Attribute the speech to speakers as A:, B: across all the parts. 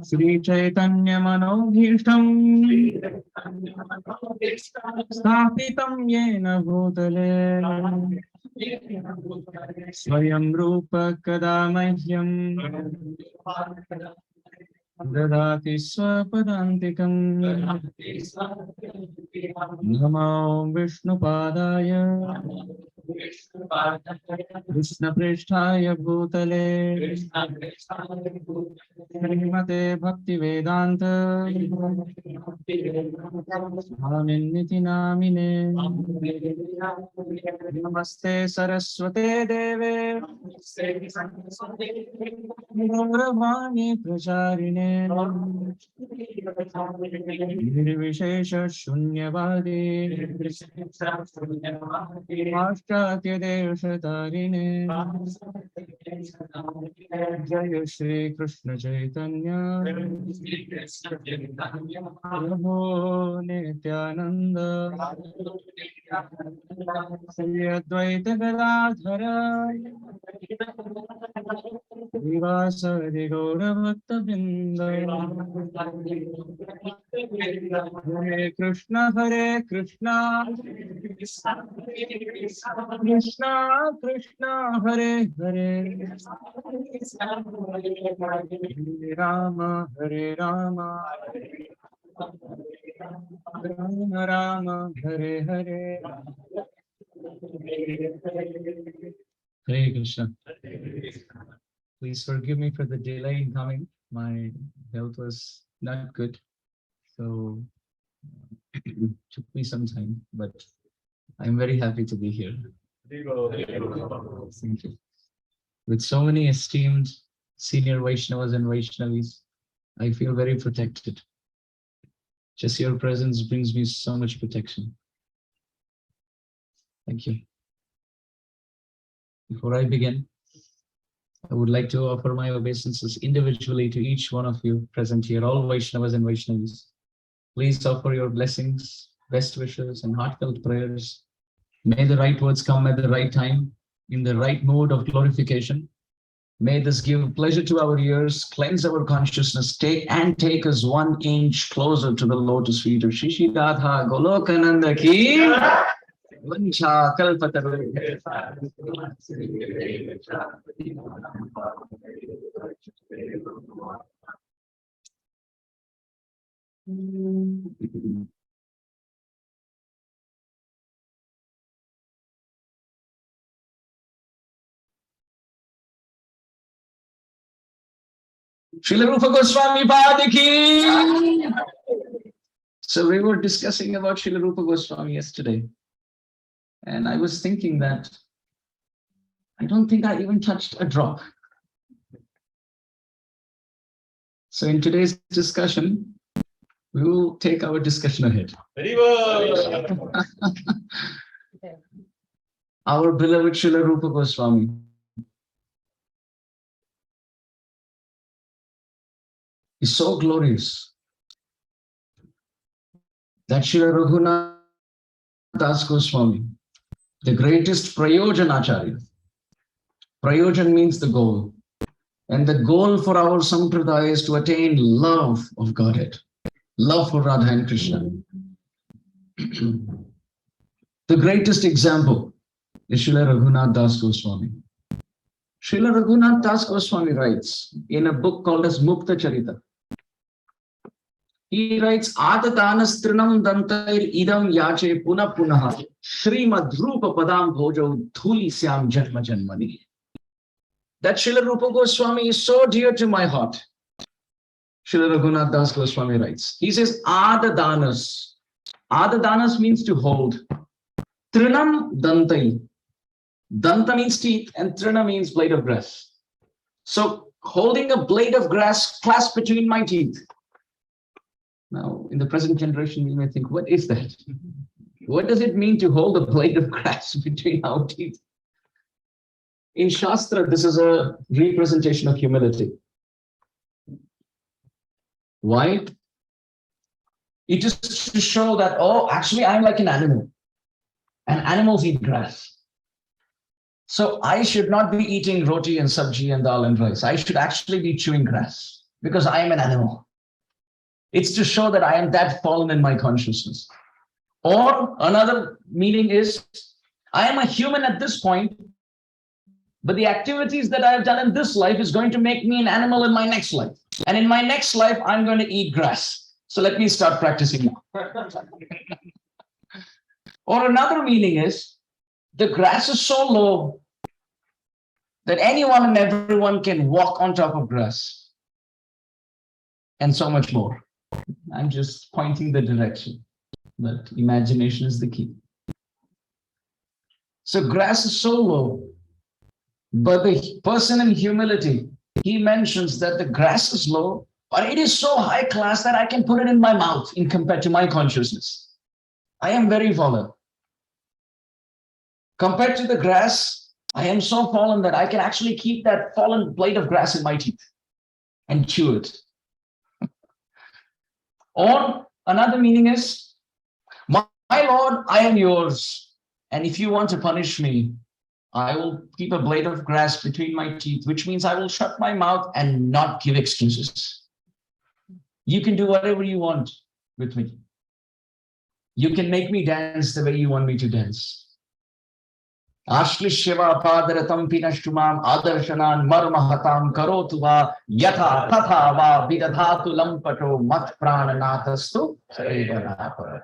A: Sri Chaitanya Manobhishtam Sthapitam Yena Bhutale Swayam Rupa Kadamahyam Dadati Swapadantikam Namo Vishnu Padaya Krishna Prishtaya Bhutale Srimate Bhakti Vedanta Swaminiti Namine Namaste Saraswate Deve Gauravani Pracharine Nirvishesha Shunyavadi Paschatya Deshatarine Jaya Shri Krishna Chaitanya Prabhu Nityananda Shri Advaita Gadadhara Srivasadi Gaura Bhakta Vrinda Hare Krishna Krishna Krishna Hare Hare Hare Rama Rama Rama Hare Hare Hare Krishna. Please forgive me for the delay in coming. My health was not good, so it took me some time, but I'm very happy to be here. Thank you. With so many esteemed senior Vaishnavas and Vaishnavis, I feel very protected. Just your presence brings me so much protection. Thank you. Before I begin, I would like to offer my obeisances individually to each one of you present here, all Vaishnavas and Vaishnavis. Please offer your blessings, best wishes, and heartfelt prayers. May the right words come at the right time, in the right mood of glorification. May this give pleasure to our ears, cleanse our consciousness, take us 1 inch closer to the lotus feet of Shri Radha Golokananda ki. Vancha kalpataru. Srila Rupa Goswami Padiki. So we were discussing about Srila Rupa Goswami yesterday. And I was thinking that I don't think I even touched a drop. So in today's discussion, we will take our discussion ahead. Very well. Our beloved Srila Rupa Goswami is so glorious that Srila Raghunath Das Goswami, the greatest Prayojanacharya. Prayojan means the goal. And the goal for our sampradaya is to attain love of Godhead, love for Radha and Krishna. The greatest example is Srila Raghunath Das Goswami. Srila Raghunath Das Goswami writes in a book called as Mukta Charita. He writes, Adatanas trinam dantair idam yache puna punaha Srimad Rupa padam bhojo dhuli syam janma janmani. That Srila Rupa Goswami is so dear to my heart. Srila Raghunath Das Goswami writes, he says, Adadanas. Adadanas means to hold. Trinam dantai. Danta means teeth and trina means blade of grass. So holding a blade of grass clasped between my teeth. Now, in the present generation, we may think, what is that? What does it mean to hold a blade of grass between our teeth? In Shastra, this is a representation of humility. Why? It is to show that, oh, actually, I'm like an animal. And animals eat grass. So I should not be eating roti and sabji and dal and rice. I should actually be chewing grass because I am an animal. It's to show that I am that fallen in my consciousness. Or another meaning is, I am a human at this point, but the activities that I have done in this life is going to make me an animal in my next life. And in my next life, I'm going to eat grass. So let me start practicing now. Or another meaning is, the grass is so low that anyone and everyone can walk on top of grass. And so much more. I'm just pointing the direction, but imagination is the key. So grass is so low, but the person in humility, he mentions that the grass is low, but it is so high class that I can put it in my mouth in compared to my consciousness. I am very fallen. Compared to the grass, I am so fallen that I can actually keep that fallen blade of grass in my teeth and chew it. Or another meaning is, my Lord, I am yours. And if you want to punish me, I will keep a blade of grass between my teeth, which means I will shut my mouth and not give excuses. You can do whatever you want with me. You can make me dance the way you want me to dance. Ashlishyava padaratam pinashtumam adarshanan marmahatam karotuva yatha tatha va vidadhatu lampato mat prananathastu sarevanapara.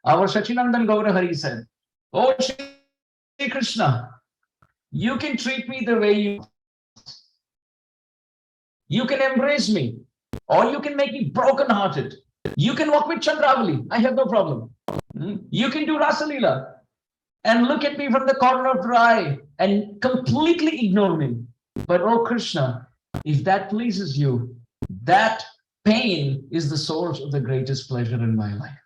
A: Our Sachinandan Gaurahari said, "Oh Shri Krishna, you can treat me the way you want. You can embrace me, or you can make me broken-hearted. You can walk with Chandravali. I have no problem. You can do Rasalila and look at me from the corner of your eye and completely ignore me. But oh Krishna, if that pleases you, that pain is the source of the greatest pleasure in my life.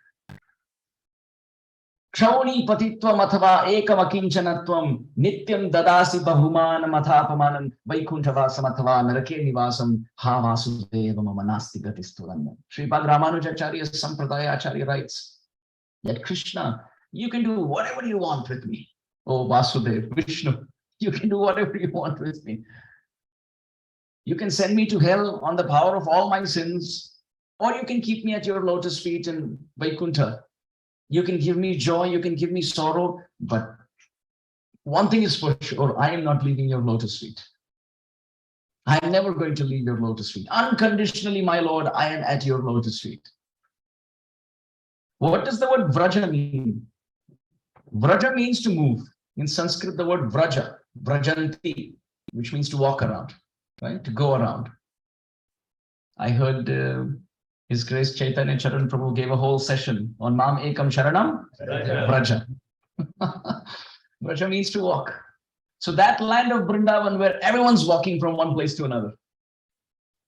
A: Kshauni patitvam athava ekam akinchanatvam nityam dadasi bahumanam athapamanam vaikunthavasam athava narake nivasam ha vasudeva mama nasti gatisturanam. Sripad Ramanujacharya Sampradaya Acharya writes that Krishna, you can do whatever you want with me. Oh Vasudeva, Vishnu, you can do whatever you want with me. You can send me to hell on the power of all my sins, or you can keep me at your lotus feet in Vaikuntha. You can give me joy, you can give me sorrow, but one thing is for sure, I am not leaving your lotus feet. I am never going to leave your lotus feet. Unconditionally, my Lord, I am at your lotus feet. What does the word vraja mean? Vraja means to move. In Sanskrit, the word vraja, vrajanti, which means to walk around, right? To go around. I heard His Grace Chaitanya Charan Prabhu gave a whole session on Mam Ekam Sharanam Vraja. Vraja means to walk. So that land of Vrindavan where everyone's walking from one place to another.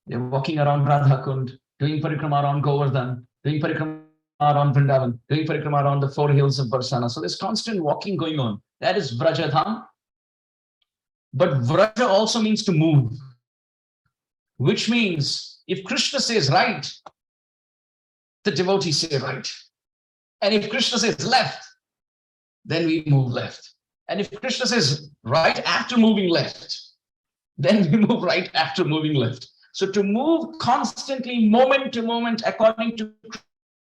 A: They're walking around Radha Kund, doing parikrama around Govardhan, doing parikrama around Vrindavan, doing parikrama around the 4 hills of Barsana. So there's constant walking going on. That is Vraja Dham. But Vraja also means to move, which means if Krishna says right, the devotees say right. And if Krishna says left, then we move left. And if Krishna says right after moving left, then we move right after moving left. So to move constantly, moment to moment, according to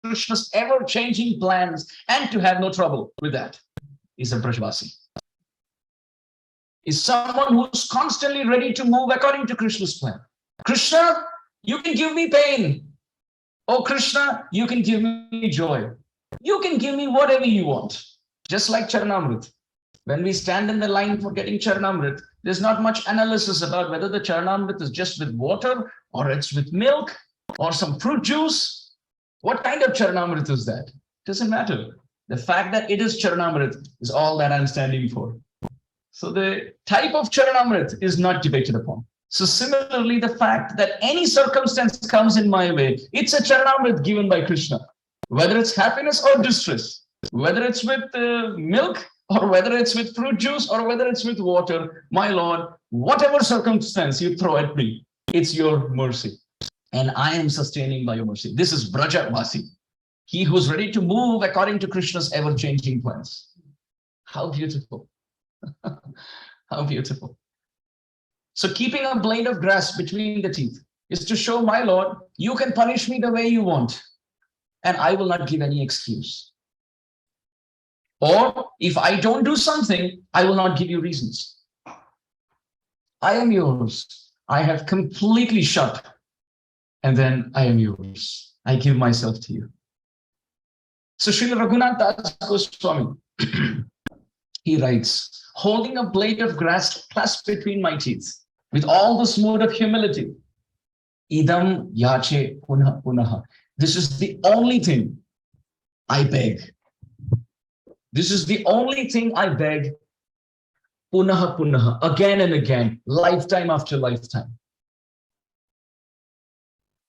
A: Krishna's ever-changing plans, and to have no trouble with that, is a Brajvasi. Is someone who's constantly ready to move according to Krishna's plan. Krishna, you can give me pain. Oh Krishna, you can give me joy. You can give me whatever you want. Just like Charanamrit. When we stand in the line for getting Charanamrit, there's not much analysis about whether the Charanamrit is just with water, or it's with milk, or some fruit juice. What kind of Charanamrit is that? Doesn't matter. The fact that it is Charanamrit is all that I'm standing for. So the type of Charanamrit is not debated upon. So similarly, the fact that any circumstance comes in my way, it's a Charanamrit given by Krishna. Whether it's happiness or distress, whether it's with milk, or whether it's with fruit juice, or whether it's with water, my Lord, whatever circumstance you throw at me, it's your mercy. And I am sustaining by your mercy. This is Brajavasi. He who's ready to move according to Krishna's ever-changing plans. How beautiful. How beautiful. So keeping a blade of grass between the teeth is to show, my Lord, you can punish me the way you want, and I will not give any excuse. Or if I don't do something, I will not give you reasons. I am yours. I have completely shut, and then I am yours. I give myself to you. So Srila Raghunath Das Goswami, he writes, holding a blade of grass clasped between my teeth, with all this mood of humility, idam yache punah punaha. This is the only thing I beg. This is the only thing I beg, punaha punaha, again and again, lifetime after lifetime.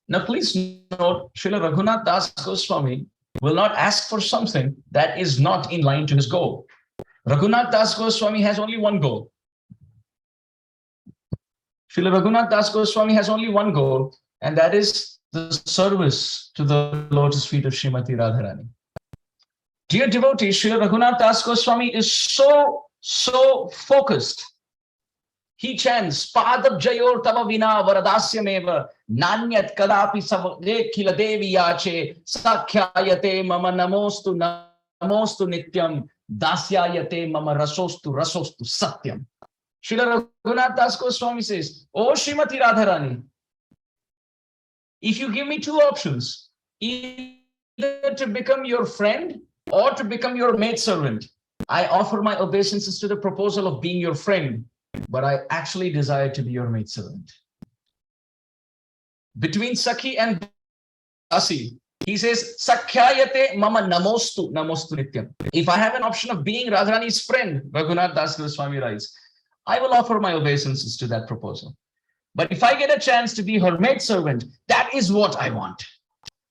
A: Now please note, Srila Raghunath Das Goswami will not ask for something that is not in line to his goal. Raghunath Das Goswami has only one goal. Srila Raghunath Das Goswami has only one goal, and that is the service to the lotus feet of Srimati Radharani. Dear devotees, Srila Raghunath Das Goswami is so focused. He chants, Padab Jayor Tava Vina Varadasyameva Nanyat Kadapi Savadekila Devi Yache Sakhyayate Mama Namostu Nityam Dasyayate Mama Rasostu Satyam. Srila Raghunath Das Goswami says, Oh Srimati Radharani, if you give me two options, either to become your friend or to become your maidservant, I offer my obeisances to the proposal of being your friend, but I actually desire to be your maidservant. Between Sakhi and Dasi, he says, Sakhyayate mama namostu nityam. If I have an option of being Radharani's friend, Raghunath Das Goswami writes, I will offer my obeisances to that proposal. But if I get a chance to be her maidservant, that is what I want.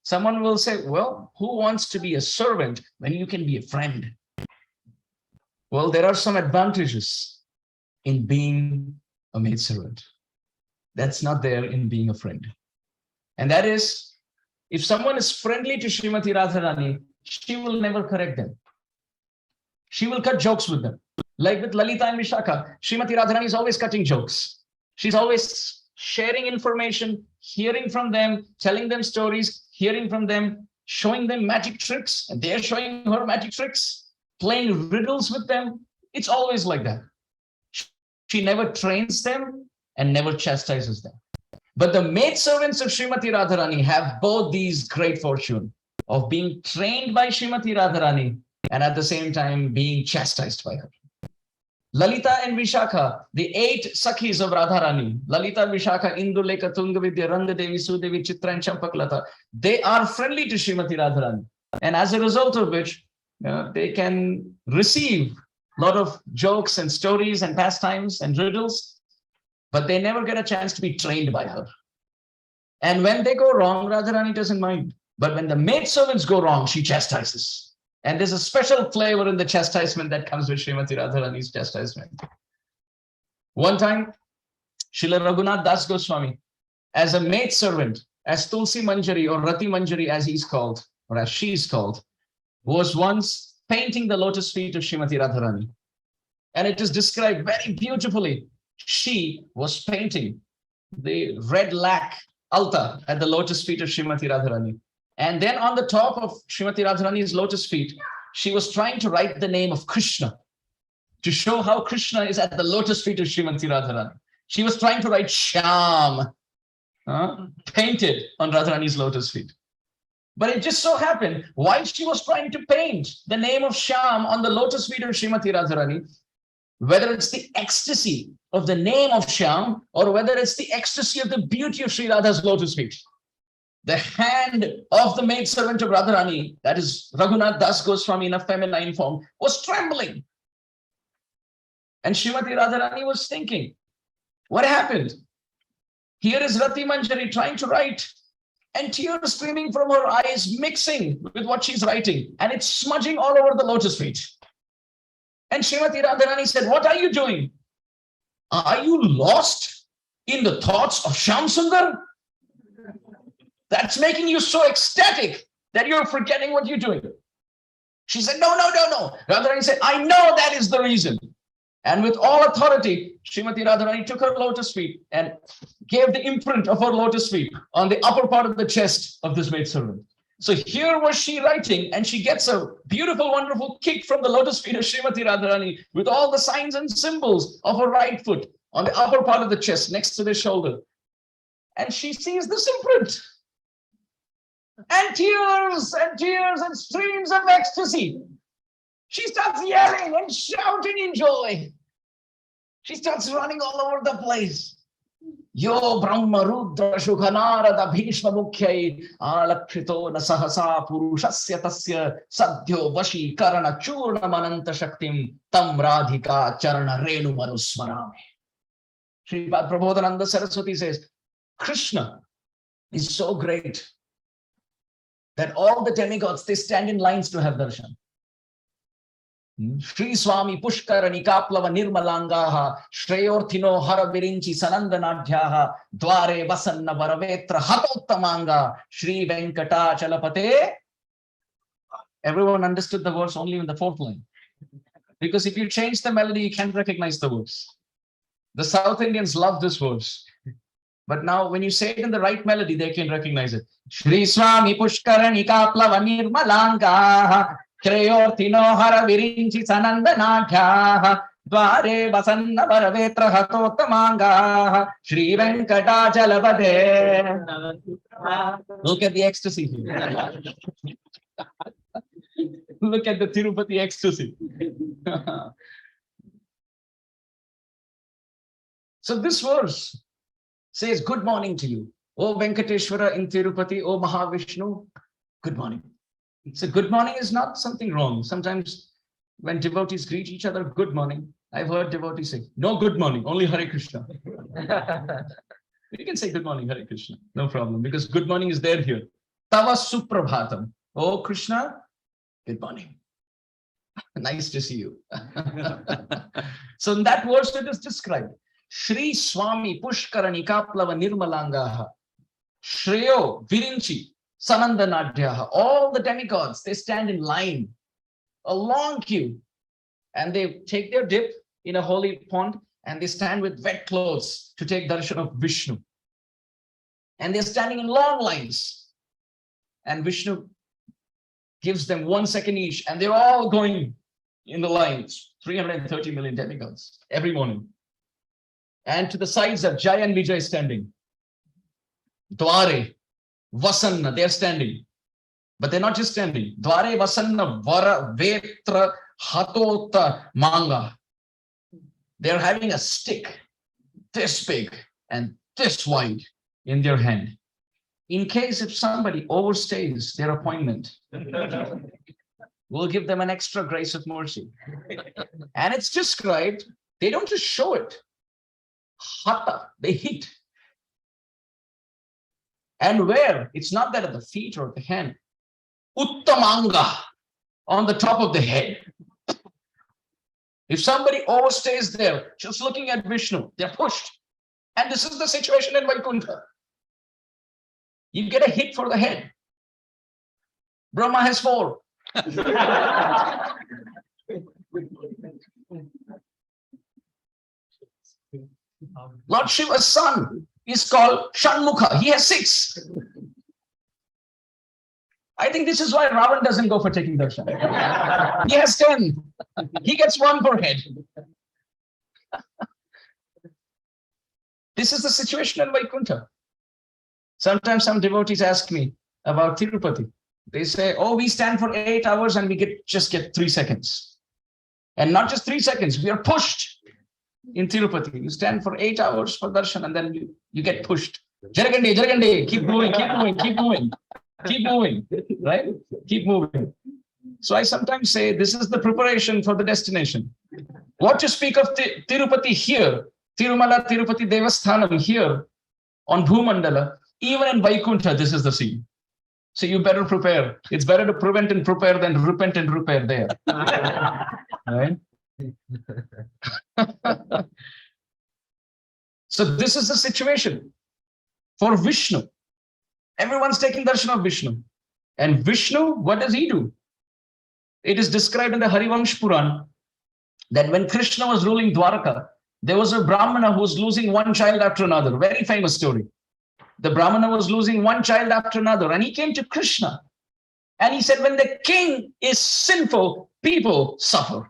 A: Someone will say, well, who wants to be a servant when you can be a friend? Well, there are some advantages in being a maidservant. That's not there in being a friend. And that is, if someone is friendly to Srimati Radharani, she will never correct them. She will cut jokes with them. Like with Lalita and Vishakha, Srimati Radharani is always cutting jokes. She's always sharing information, hearing from them, telling them stories, hearing from them, showing them magic tricks, and they're showing her magic tricks, playing riddles with them. It's always like that. She never trains them and never chastises them. But the maidservants of Srimati Radharani have both these great fortune of being trained by Srimati Radharani and at the same time being chastised by her. Lalita and Vishakha, the 8 Sakhis of Radharani, Lalita, Vishakha, Induleka, Tungavidya, Rangadevi, Sudevi, Chitra, and Champaklata, they are friendly to Srimati Radharani. And as a result of which, they can receive a lot of jokes and stories and pastimes and riddles, but they never get a chance to be trained by her. And when they go wrong, Radharani doesn't mind. But when the maidservants go wrong, she chastises. And there's a special flavor in the chastisement that comes with Srimati Radharani's chastisement. One time, Srila Raghunath Das Goswami, as a maidservant, as Tulsi Manjari or Rati Manjari as he's called, or as she's called, was once painting the lotus feet of Srimati Radharani. And it is described very beautifully. She was painting the red lac altar at the lotus feet of Srimati Radharani. And then on the top of Srimati Radharani's lotus feet, she was trying to write the name of Krishna to show how Krishna is at the lotus feet of Srimati Radharani. She was trying to write Shyam, painted on Radharani's lotus feet. But it just so happened, while she was trying to paint the name of Shyam on the lotus feet of Srimati Radharani, whether it's the ecstasy of the name of Shyam or whether it's the ecstasy of the beauty of Sri Radha's lotus feet, the hand of the maidservant of Radharani, that is Raghunath Das Goswami in a feminine form, was trembling. And Srimati Radharani was thinking, what happened? Here is Rati Manjari trying to write, and tears streaming from her eyes, mixing with what she's writing, and it's smudging all over the lotus feet. And Srimati Radharani said, what are you doing? Are you lost in the thoughts of Shyam Sundar? That's making you so ecstatic that you're forgetting what you're doing. She said, no. Radharani said, I know that is the reason. And with all authority, Srimati Radharani took her lotus feet and gave the imprint of her lotus feet on the upper part of the chest of this maidservant. So here was she writing, and she gets a beautiful, wonderful kick from the lotus feet of Srimati Radharani with all the signs and symbols of her right foot on the upper part of the chest next to the shoulder. And she sees this imprint. And tears and streams of ecstasy. She starts yelling and shouting in joy. She starts running all over the place. Yo Brahma Rudra Shukhanarada Bhishma Mukhyai Alakshito Nasahasa Purushasya Tasya Sadhyo Vashi Karana Churna Mananta Shaktim Tam Radhika Charana Renu Manusmarame. Sripad Prabodhananda Saraswati says, Krishna is so great that all the demigods, they stand in lines to have darshan. Shri Swami Pushkara Nikaplava Nirmalangaha Shreyorthino Hara Virinchi Sanandanadhyaha Dware Vasanna Varavetra Hatottamanga Shri Venkata Chalapate. Everyone understood the verse only in the fourth line. Because if you change the melody, you can't recognize the verse. The South Indians love this verse. But now when you say it in the right melody, they can recognize it. Shri Swami Pushkara Nikaplava Nirmalangaha Shreyorthino Hara Virinchi Sanandanadhyaha Dware Vasanna Varavetra Hatottamanga Shri Venkata Chalapade. Look at the ecstasy here. Look at the Tirupati ecstasy. So this verse says, good morning to you. O Venkateshwara in Tirupati, O Mahavishnu, good morning. So good morning is not something wrong. Sometimes when devotees greet each other, good morning. I've heard devotees say, no good morning, only Hare Krishna. You can say good morning, Hare Krishna, no problem, because good morning is there here. Tava Suprabhatam. Oh Krishna, good morning. Nice to see you. So in that verse it is described. Shri Swami Pushkara Nikaplava Nirmalangaha Shreyo Virinchi Sanandanadhyaha. All the demigods, they stand in line, a long queue, and they take their dip in a holy pond, and they stand with wet clothes to take darshan of Vishnu. And they're standing in long lines, and Vishnu gives them 1 second each, and they're all going in the lines. 330 million demigods every morning. And to the sides are Jai and Vijay standing. Dware, Vasanna, they're standing. But they're not just standing. Dware, Vasanna, Vara, Vetra, Hatota, Manga. They're having a stick this big and this wide in their hand. In case if somebody overstays their appointment, we'll give them an extra grace of mercy. And it's described, they don't just show it. Hata, they hit. And where? It's not that at the feet or the hand. Uttamanga, on the top of the head. If somebody overstays there, just looking at Vishnu, they're pushed. And this is the situation in Vaikuntha. You get a hit for the head. Brahma has 4. Lord Shiva's son is called Shanmukha. He has 6. I think this is why Ravan doesn't go for taking darshan. He has 10. He gets 1 per head. This is the situation in Vaikuntha. Sometimes some devotees ask me about Tirupati. They say, oh, we stand for 8 hours and we just get 3 seconds. And not just 3 seconds, we are pushed. In Tirupati, you stand for 8 hours for darshan and then you get pushed. Jaragande, Jaragande, keep moving, keep moving, keep moving, keep moving, right? Keep moving. So I sometimes say this is the preparation for the destination. What to speak of Tirupati here, Tirumala, Tirupati Devasthanam here on Bhumandala, even in Vaikuntha, this is the scene. So you better prepare. It's better to prevent and prepare than repent and repair there. Right? So this is the situation for Vishnu. Everyone's taking darshan of Vishnu. And Vishnu, what does he do? It is described in the Harivansh Puran that when Krishna was ruling Dwaraka, there was a Brahmana who was losing one child after another. Very famous story. The Brahmana was losing one child after another, and he came to Krishna. And he said, when the king is sinful, people suffer.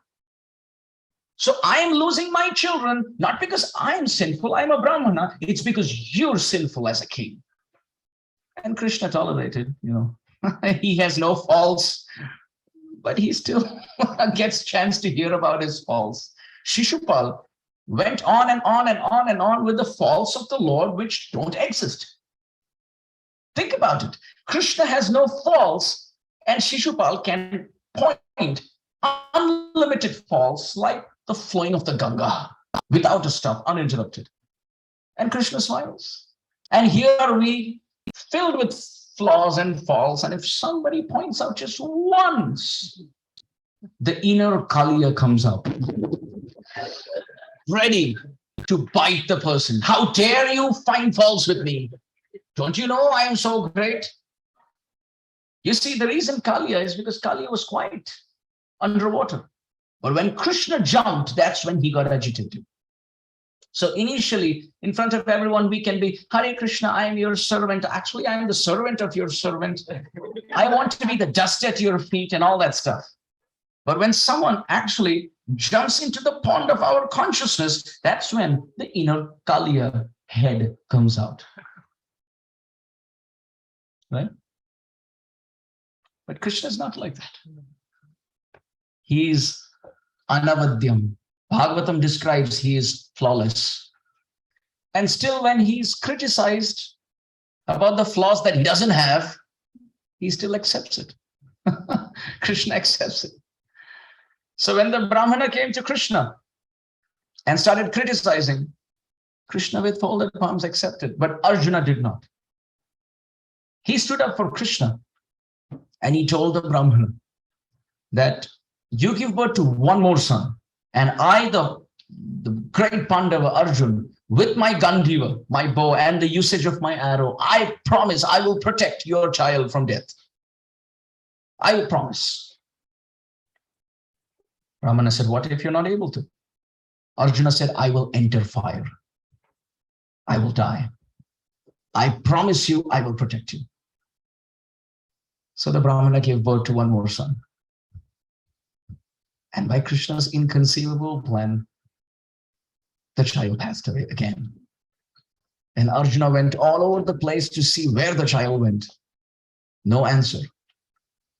A: So I am losing my children, not because I am sinful, I'm a Brahmana. It's because you're sinful as a king. And Krishna tolerated, he has no faults, but he still gets chance to hear about his faults. Shishupal went on and on and on and on with the faults of the Lord, which don't exist. Think about it. Krishna has no faults, and Shishupal can point unlimited faults like the flowing of the Ganga without a stop, uninterrupted. And Krishna smiles. And here are we, filled with flaws and faults. And if somebody points out just once, the inner Kaliya comes up, ready to bite the person. How dare you find faults with me? Don't you know I am so great? You see, the reason Kaliya is because Kaliya was quiet, underwater. But when Krishna jumped, that's when he got agitated. So initially, in front of everyone, we can be, Hare Krishna, I am your servant. Actually, I am the servant of your servant. I want to be the dust at your feet and all that stuff. But when someone actually jumps into the pond of our consciousness, that's when the inner Kaliya head comes out. Right? But Krishna is not like that. He is anavadyam. Bhagavatam describes he is flawless. And still when he's criticized about the flaws that he doesn't have, he still accepts it. Krishna accepts it. So when the Brahmana came to Krishna and started criticizing, Krishna with folded palms accepted, but Arjuna did not. He stood up for Krishna and he told the Brahmana that you give birth to one more son, and I, the great Pandava Arjun, with my Gandiva, my bow, and the usage of my arrow, I promise I will protect your child from death. I will promise. Brahmana said, what if you're not able to? Arjuna said, I will enter fire. I will die. I promise you, I will protect you. So the Brahmana gave birth to one more son. And by Krishna's inconceivable plan, the child passed away again. And Arjuna went all over the place to see where the child went. No answer.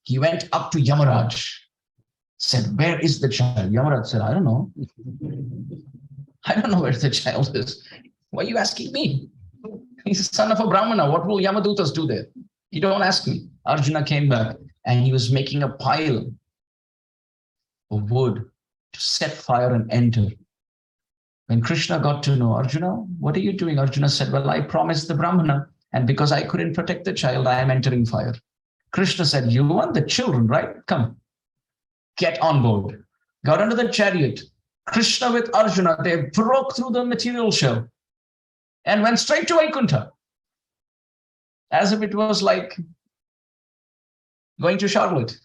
A: He went up to Yamaraj, said, where is the child? Yamaraj said, I don't know. I don't know where the child is. Why are you asking me? He's the son of a Brahmana. What will Yamadutas do there? You don't ask me. Arjuna came back and he was making a pile of wood to set fire and enter. When Krishna got to know, Arjuna, what are you doing? Arjuna said, well, I promised the Brahmana, and because I couldn't protect the child, I am entering fire. Krishna said, you want the children, right? Come, get on board. Got into the chariot. Krishna with Arjuna, they broke through the material shell and went straight to Vaikuntha, as if it was like going to Charlotte.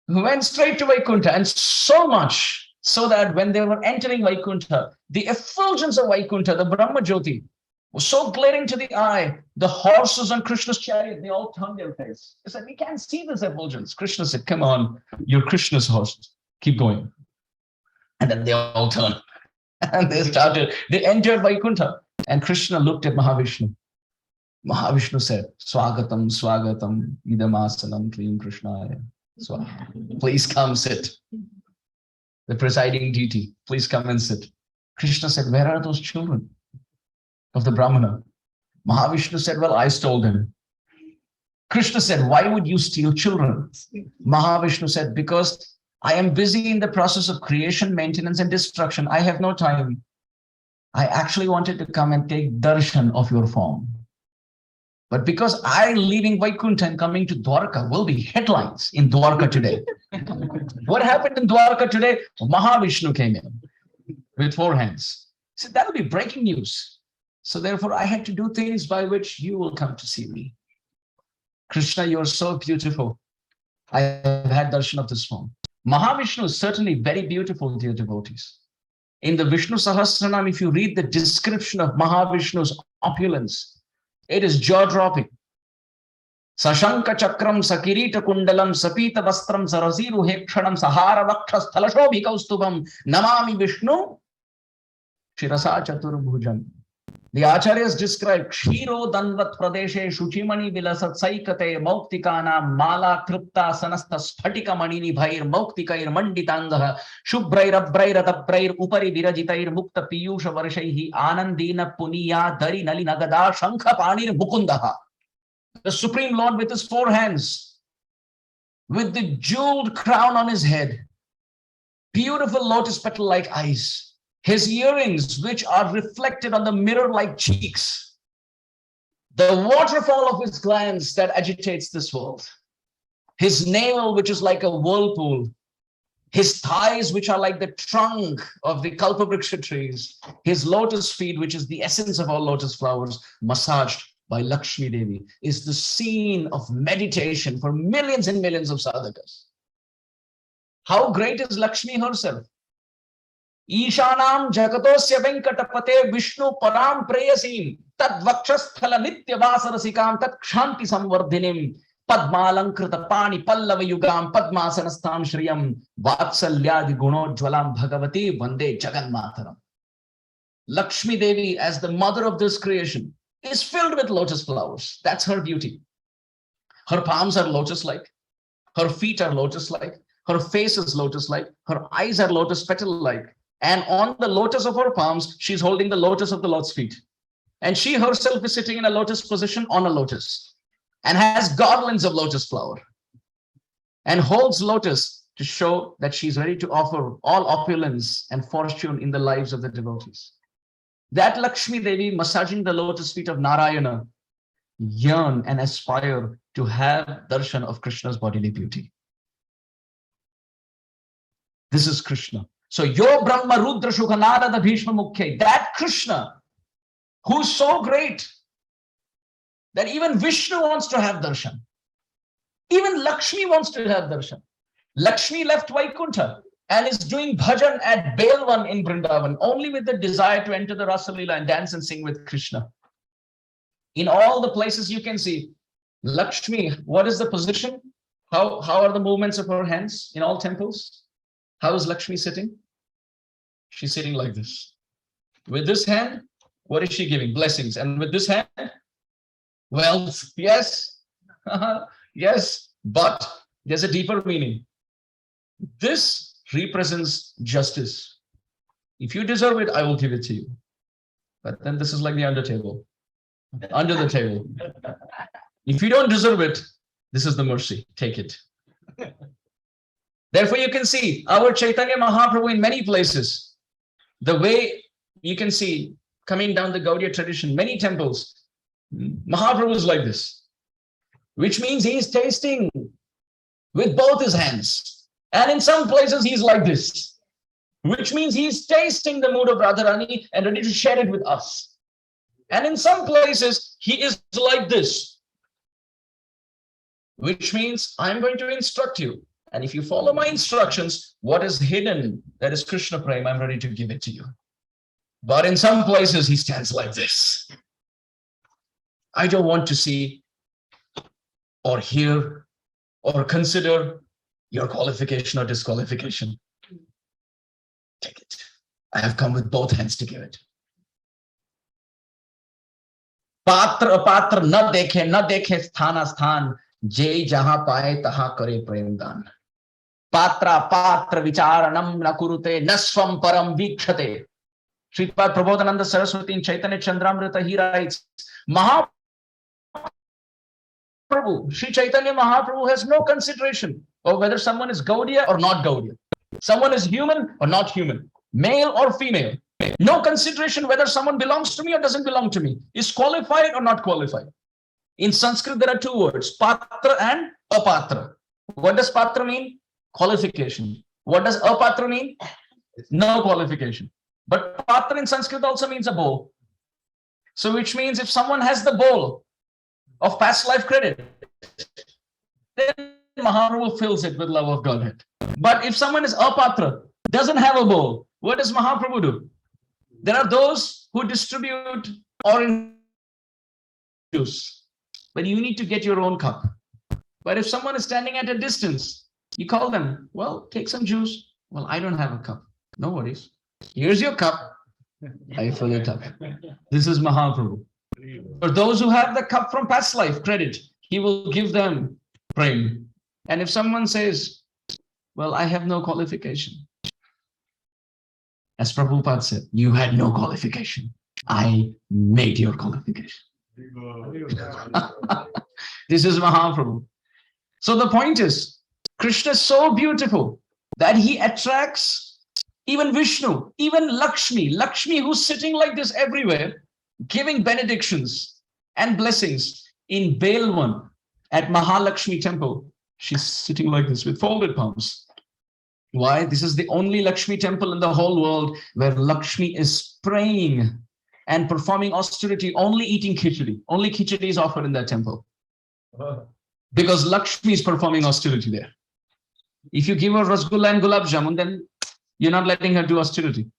A: Went straight to Vaikuntha, and so much so that when they were entering Vaikuntha, the effulgence of Vaikuntha, the Brahma Jyoti, was so glaring to the eye, the horses on Krishna's chariot, they all turned their face. They said, we can't see this effulgence. Krishna said, come on, you're Krishna's horses. Keep going. And then they all turned. And they entered Vaikuntha. And Krishna looked at Mahavishnu. Mahavishnu said, Swagatam, Swagatam, Idamasanam, Klim Krishnaya. So please come sit. The presiding deity, please come and sit. Krishna said, where are those children of the Brahmana? Mahavishnu said, well, I stole them. Krishna said, why would you steal children? Mahavishnu said, because I am busy in the process of creation, maintenance, and destruction. I have no time. I actually wanted to come and take darshan of your form. But because I leaving Vaikuntha and coming to Dwarka will be headlines in Dwarka today. What happened in Dwarka today? Mahavishnu came in with 4 hands. He said, that'll be breaking news. So therefore, I had to do things by which you will come to see me. Krishna, you are so beautiful. I have had darshan of this form. Mahavishnu is certainly very beautiful, dear devotees. In the Vishnu Sahasranam, if you read the description of Mahavishnu's opulence, it is jaw-dropping. Sashanka chakram, sakirita kundalam, sapita vastram, saraziru hekshanam, sahara vakshas, thalashobi kaustubam, namami Vishnu, shirasa chaturbhujam. The acharyas describe Kshiro Danvat Pradeshe Shuchimani Vilasat Saikate Mauktikana Mala Kripta Sanasta Spatika Manini Bhair Mauktikair Manditangaha Shubhrair Abhrair Atabrair Upari Virajitair Mukta Piyusha Varshaihi Anandina Puniya Dari Nali Nagada Shankha Panir Mukundaha. The Supreme Lord with his four hands, with the jeweled crown on his head, beautiful lotus petal like eyes, his earrings, which are reflected on the mirror-like cheeks, the waterfall of his glance that agitates this world, his navel, which is like a whirlpool, his thighs, which are like the trunk of the Kalpavriksha trees, his lotus feet, which is the essence of all lotus flowers, massaged by Lakshmi Devi, is the scene of meditation for millions and millions of sadhakas. How great is Lakshmi herself? Ishanam jagatosya venkatapate Vishnu param preyasim tad vakshasthala nitya vasarasikam tad kshanti samvardhinim padmalankrita pani pallava yugam padmasanastham shriyam vatsalyadi gunojwalam bhagavati vande jaganmataram. Lakshmi Devi, as the mother of this creation, is filled with lotus flowers. That's her beauty. Her palms are lotus-like, her feet are lotus-like, her face is lotus-like, her eyes are lotus petal-like. And on the lotus of her palms, she's holding the lotus of the Lord's feet. And she herself is sitting in a lotus position on a lotus and has garlands of lotus flower and holds lotus to show that she's ready to offer all opulence and fortune in the lives of the devotees. That Lakshmi Devi massaging the lotus feet of Narayana yearn and aspire to have darshan of Krishna's bodily beauty. This is Krishna. So, Yo Brahma Rudra Shukha Narada Bhishma Mukhya, that Krishna who's so great that even Vishnu wants to have darshan. Even Lakshmi wants to have darshan. Lakshmi left Vaikuntha and is doing bhajan at Belvan in Vrindavan only with the desire to enter the Rasa Leela and dance and sing with Krishna. In all the places you can see, Lakshmi, what is the position? How are the movements of her hands in all temples? How is Lakshmi sitting? She's sitting like this. With this hand, what is she giving? Blessings. And with this hand, wealth. Yes, yes, but there's a deeper meaning. This represents justice. If you deserve it, I will give it to you. But then this is like the under table. Under the table. If you don't deserve it, this is the mercy. Take it. Therefore, you can see our Chaitanya Mahaprabhu in many places. The way you can see coming down the Gaudiya tradition, many temples, Mahaprabhu is like this, which means he is tasting with both his hands. And in some places, he's like this, which means he's tasting the mood of Radharani and ready to share it with us. And in some places, he is like this, which means I'm going to instruct you. And if you follow my instructions, what is hidden, that is Krishna Prema, I'm ready to give it to you. But in some places, he stands like this. I don't want to see or hear or consider your qualification or disqualification. Take it. I have come with both hands to give it. Patra apatra na dekhe sthana sthan, je jaha paye taha kare prem dan. Patra patra vicharanam na kurute nasvam param vikshate. Sripad Prabodhananda Saraswati in Chaitanya Chandramrita, he writes, Mahaprabhu, Sri Chaitanya Mahaprabhu has no consideration of whether someone is Gaudiya or not Gaudiya. Someone is human or not human, male or female. No consideration whether someone belongs to me or doesn't belong to me, is qualified or not qualified. In Sanskrit, there are two words, patra and apatra. What does patra mean? Qualification. What does apatra mean? No qualification. But patra in Sanskrit also means a bowl. So which means if someone has the bowl of past life credit, then Mahaprabhu fills it with love of Godhead. But if someone is apatra, doesn't have a bowl, what does Mahaprabhu do? There are those who distribute orange juice, but you need to get your own cup. But if someone is standing at a distance, you call them, well, take some juice. Well, I don't have a cup. No worries. Here's your cup. I fill it up. This is Mahaprabhu. For those who have the cup from past life credit, he will give them prem. And if someone says, well, I have no qualification. As Prabhupada said, you had no qualification. I made your qualification. This is Mahaprabhu. So the point is, Krishna is so beautiful that he attracts even Vishnu, even Lakshmi. Lakshmi, who's sitting like this everywhere, giving benedictions and blessings. In Belwan at Mahalakshmi temple, she's sitting like this with folded palms. Why? This is the only Lakshmi temple in the whole world where Lakshmi is praying and performing austerity, only eating khichdi. Only khichdi is offered in that temple. Because Lakshmi is performing austerity there. If you give her rasgulla and gulab jamun, then you're not letting her do austerity.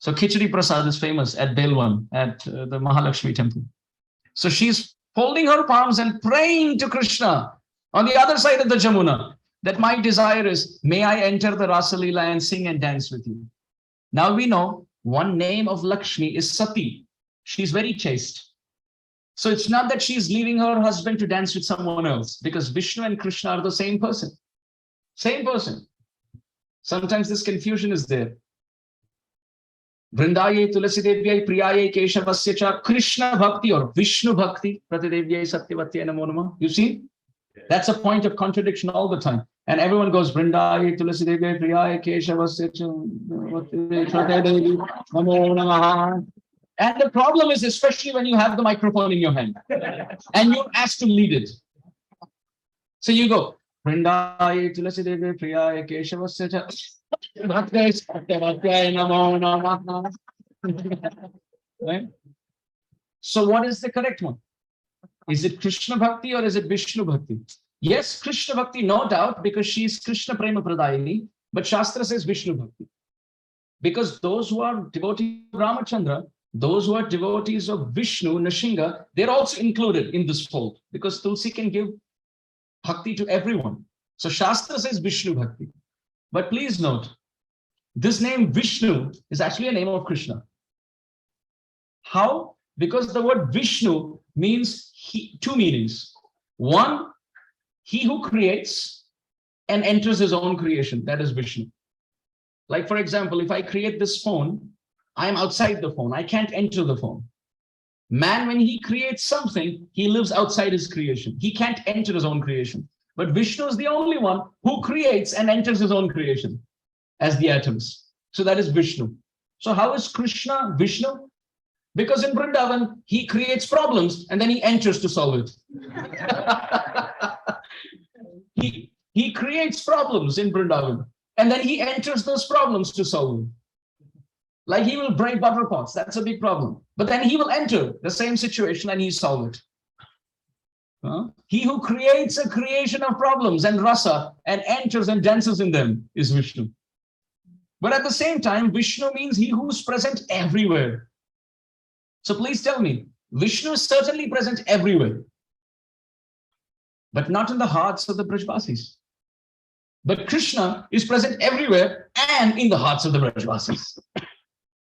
A: So khichdi prasad is famous at Belwan, at the Mahalakshmi temple. So she's folding her palms and praying to Krishna on the other side of the Jamuna, that my desire is, may I enter the Rasa Leela and sing and dance with you. Now we know one name of Lakshmi is Sati. She's very chaste. So it's not that she's leaving her husband to dance with someone else, because Vishnu and Krishna are the same person. Same person. Sometimes this confusion is there. Vrindaye Tulasi Devyai Priyaye Keshavasya Cha Krishna Bhakti or Vishnu Bhakti Pratidevyai Satyavatya Namo Namah. You see? That's a point of contradiction all the time. And everyone goes, Vrindaye Tulasi Devyai Priyaye Keshavasya Cha Pratidevyai Namo Namah. And the problem is, especially when you have the microphone in your hand and you're asked to lead it. So you go, Vrindaye Tulasi Devyai Priyaye Keshavasya Cha. Right? So what is the correct one? Is it Krishna Bhakti or is it Vishnu Bhakti? Yes, Krishna Bhakti, no doubt, because she is Krishna Prema Pradayini, but Shastra says Vishnu Bhakti. Because those who are devotees of Ramachandra, those who are devotees of Vishnu, Nashinga, they're also included in this fold, because Tulsi can give Bhakti to everyone. So Shastra says Vishnu Bhakti. But please note, this name Vishnu is actually a name of Krishna. How? Because the word Vishnu means two meanings. One, he who creates and enters his own creation, that is Vishnu. Like for example, if I create this phone, I am outside the phone. I can't enter the phone. Man, when he creates something, he lives outside his creation. He can't enter his own creation. But Vishnu is the only one who creates and enters his own creation as the atoms. So that is Vishnu. So how is Krishna Vishnu? Because in Vrindavan, he creates problems and then he enters to solve it. he creates problems in Vrindavan and then he enters those problems to solve them. Like he will break butter pots, that's a big problem. But then he will enter the same situation and he solve it. He who creates a creation of problems and rasa and enters and dances in them is Vishnu. But at the same time, Vishnu means he who's present everywhere. So please tell me, Vishnu is certainly present everywhere, but not in the hearts of the Brajvasis. But Krishna is present everywhere and in the hearts of the Brajvasis.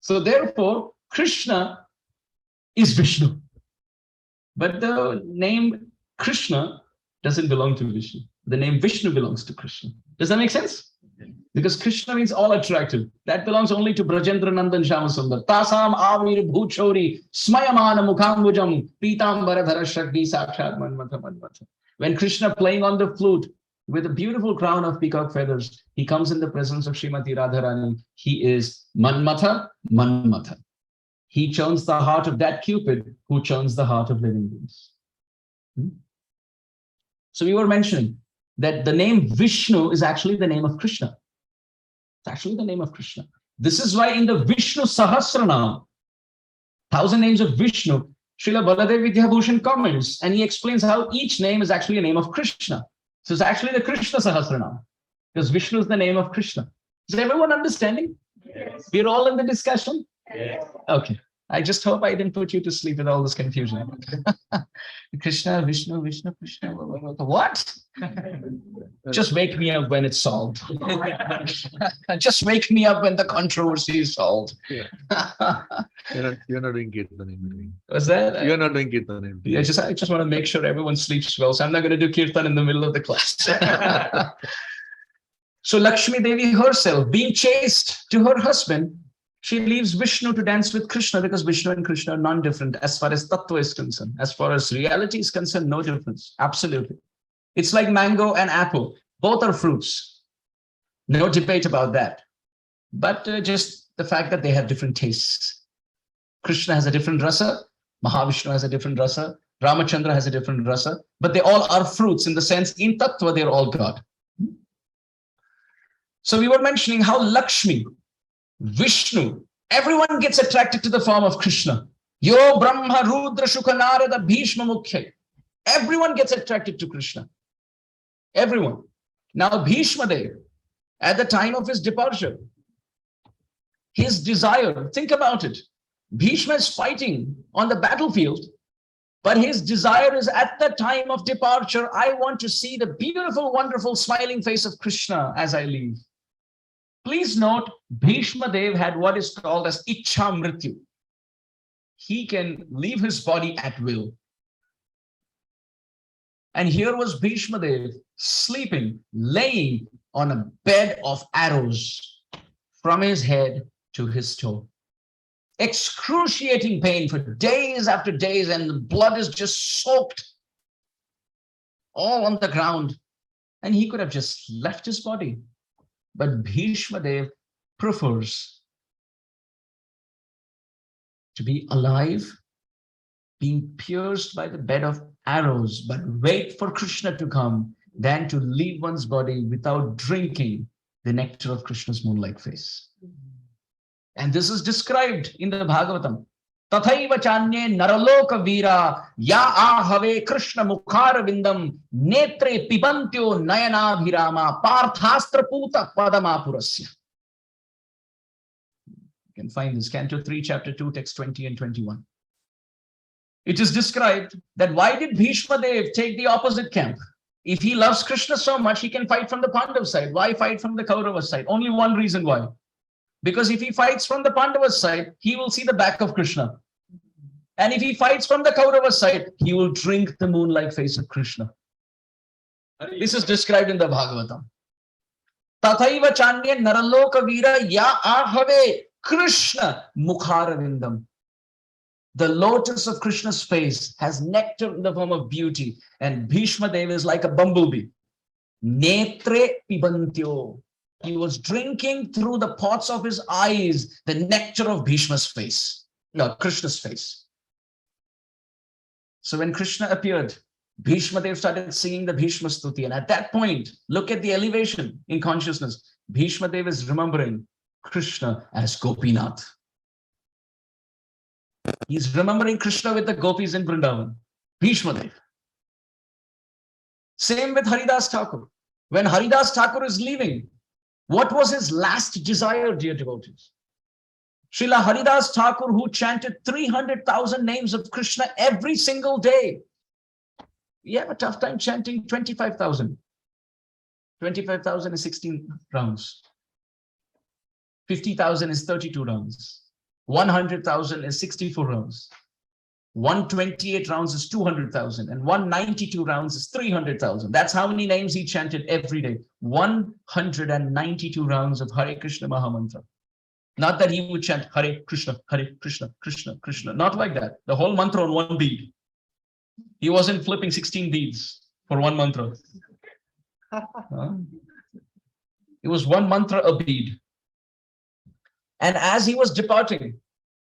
A: So therefore, Krishna is Vishnu. But the name Krishna doesn't belong to Vishnu. The name Vishnu belongs to Krishna. Does that make sense? Because Krishna means all attractive. That belongs only to Brajendra Nandan Shyamasundar. Tasam avir bhuchori smayamana mukhambujam pitambara dhara shakti sakshat manmatha manmatha. When Krishna playing on the flute with a beautiful crown of peacock feathers, he comes in the presence of Srimati Radharani. He is Manmatha, Manmatha. He churns the heart of that Cupid who churns the heart of living beings. So we were mentioning that the name Vishnu is actually the name of Krishna. It's actually the name of Krishna. This is why in the Vishnu Sahasranam, 1000 names of Vishnu, Srila Baladev Vidyabhushan comments, and he explains how each name is actually a name of Krishna. So it's actually the Krishna Sahasranam, because Vishnu is the name of Krishna. Is everyone understanding?
B: Yes.
A: We're all in the discussion?
B: Yes.
A: Okay. I just hope I didn't put you to sleep with all this confusion. Krishna, Vishnu, Vishnu, Krishna. What? Just wake me up when it's solved. Just wake me up when the controversy is solved.
B: Yeah. You're not doing Kirtan.
A: Was that?
B: You're not doing Kirtan.
A: I just want to make sure everyone sleeps well. So I'm not going to do Kirtan in the middle of the class. So Lakshmi Devi herself, being chaste to her husband, she leaves Vishnu to dance with Krishna, because Vishnu and Krishna are non-different as far as tattva is concerned. As far as reality is concerned, no difference. Absolutely. It's like mango and apple. Both are fruits. No debate about that. But just the fact that they have different tastes. Krishna has a different rasa. Mahavishnu has a different rasa. Ramachandra has a different rasa. But they all are fruits in the sense, in tattva, they're all God. So we were mentioning how Lakshmi, Vishnu, everyone gets attracted to the form of Krishna. Yo Brahma, Rudra, Shukha, Narada, Bhishma, Mukhya. Everyone gets attracted to Krishna. Everyone. Now Bhishma Dev, at the time of his departure, his desire, think about it. Bhishma is fighting on the battlefield, but his desire is at the time of departure, I want to see the beautiful, wonderful, smiling face of Krishna as I leave. Please note, Bhishma Dev had what is called as Ichha Mrityu. He can leave his body at will. And here was Bhishma Dev sleeping, laying on a bed of arrows from his head to his toe. Excruciating pain for days after days, and the blood is just soaked all on the ground. And he could have just left his body. But Bhishma Dev prefers to be alive, being pierced by the bed of arrows, but wait for Krishna to come, than to leave one's body without drinking the nectar of Krishna's moonlight face. And this is described in the Bhagavatam. Tathaiva chanye naraloka vira ya ahave Krishna mukhara vindam netre pibantyo nayana bhirama parthastra puta padamapurasya. You can find this, Canto 3, Chapter 2, text 20 and 21. It is described that why did Bhishma Dev take the opposite camp? If he loves Krishna so much, he can fight from the Pandav side. Why fight from the Kaurava side? Only one reason why. Because if he fights from the Pandava side, he will see the back of Krishna. And if he fights from the Kaurava side, he will drink the moonlight face of Krishna. This is described in the Bhagavatam. Tathaiva chanye naraloka vira ya ahave Krishna mukharavindam. The lotus of Krishna's face has nectar in the form of beauty, and Bhishma Dev is like a bumblebee. Netre pibantyo. He was drinking through the pots of his eyes the nectar of Bhishma's face, no, Krishna's face. So when Krishna appeared, Bhishma Dev started singing the Bhishma Stuti. And at that point, look at the elevation in consciousness. Bhishma Dev is remembering Krishna as Gopinath. He's remembering Krishna with the gopis in Vrindavan. Bhishma Dev. Same with Haridas Thakur. When Haridas Thakur is leaving, what was his last desire, dear devotees? Srila Haridas Thakur, who chanted 300,000 names of Krishna every single day. We have a tough time chanting 25,000. 25,000 is 16 rounds. 50,000 is 32 rounds. 100,000 is 64 rounds. 128 rounds is 200,000, and 192 rounds is 300,000. That's how many names he chanted every day. 192 rounds of Hare Krishna Mahamantra. Not that he would chant Hare Krishna, Krishna, Krishna. Not like that. The whole mantra on one bead. He wasn't flipping 16 beads for one mantra. It was one mantra a bead. And as he was departing,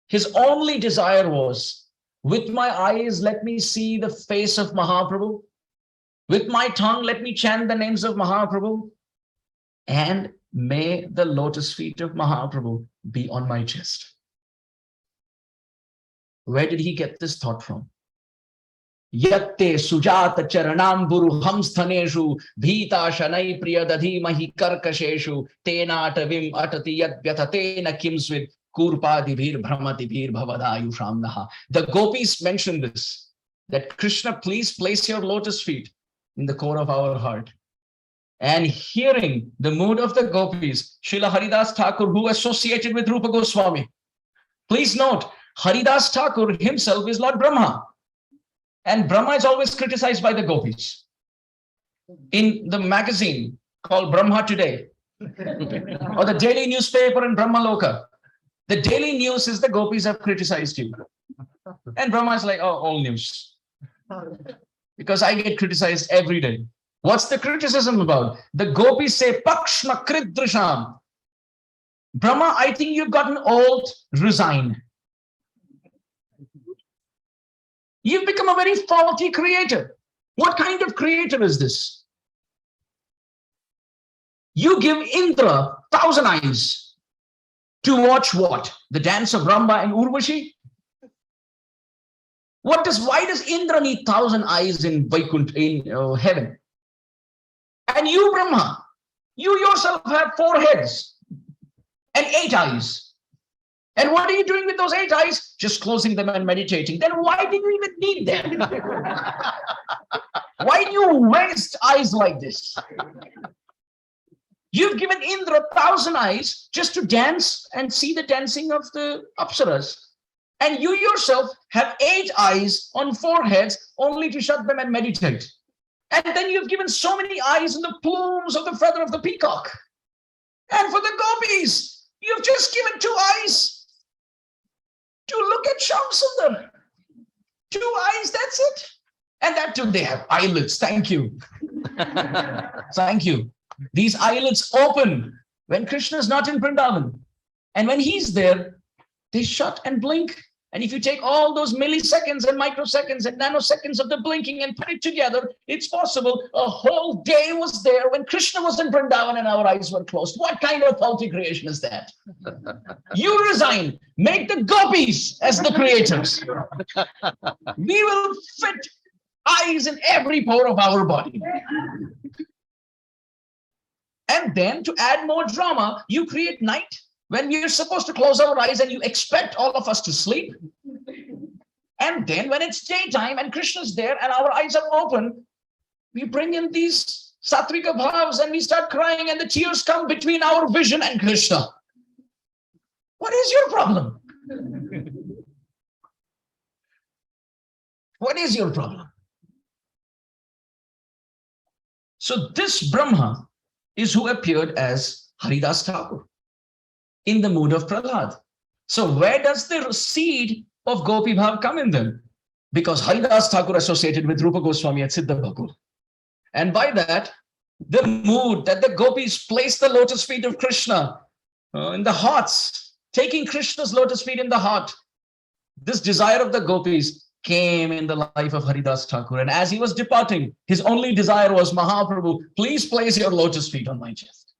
A: his only desire was, with my eyes, let me see the face of Mahaprabhu. With my tongue, let me chant the names of Mahaprabhu. And may the lotus feet of Mahaprabhu be on my chest. Where did he get this thought from? Yatte sujata charanamburu hamsthaneshu bhita shanai priyadadhimahi karkasheshu tenatavim atati yad vyatatena kimsvid kurpadibhir brahmatibhir bhavadayushamnaha. The gopis mentioned this, that Krishna, please place your lotus feet in the core of our heart. And hearing the mood of the gopis, Srila Haridas Thakur, who associated with Rupa Goswami. Please note, Haridas Thakur himself is Lord Brahma. And Brahma is always criticized by the gopis. In the magazine called Brahma Today, or the daily newspaper in Brahma Loka, the daily news is the gopis have criticized you. And Brahma is like, oh, all news. Because I get criticized every day. What's the criticism about? The gopis say, Pakshma Kridrisham. Brahma, I think you've gotten old, resign. You've become a very faulty creator. What kind of creator is this? You give Indra 1,000 eyes to watch what? The dance of Ramba and Urvashi? Why does Indra need 1,000 eyes in Vaikuntha, in heaven? And you, Brahma, you yourself have 4 heads and 8 eyes. And what are you doing with those 8 eyes? Just closing them and meditating. Then why did you even need them? Why do you waste eyes like this? You've given Indra 1,000 eyes just to dance and see the dancing of the Apsaras. And you yourself have 8 eyes on 4 heads only to shut them and meditate. And then you've given so many eyes in the plumes of the feather of the peacock. And for the gopis, you've just given 2 eyes to look at Shamsundar. 2 eyes, that's it. And that too, they have eyelids. Thank you. Thank you. These eyelids open when Krishna is not in Vrindavan. And when he's there, they shut and blink. And if you take all those milliseconds and microseconds and nanoseconds of the blinking and put it together, it's possible a whole day was there when Krishna was in Vrindavan and our eyes were closed. What kind of faulty creation is that? You resign. Make the gopis as the creators. We will fit eyes in every pore of our body. And then to add more drama, you create night when we are supposed to close our eyes and you expect all of us to sleep. And then when it's daytime and Krishna's there and our eyes are open, we bring in these satvika bhavs and we start crying and the tears come between our vision and Krishna. What is your problem? What is your problem? So this Brahma is who appeared as Haridas Thakur in the mood of Prahlad. So where does the seed of Gopi Bhav come in them? Because Haridas Thakur associated with Rupa Goswami at Siddha Bhakul. And by that, the mood that the gopis place the lotus feet of Krishna in the hearts, taking Krishna's lotus feet in the heart, this desire of the gopis came in the life of Haridas Thakur. And as he was departing, his only desire was, Mahaprabhu, please place your lotus feet on my chest.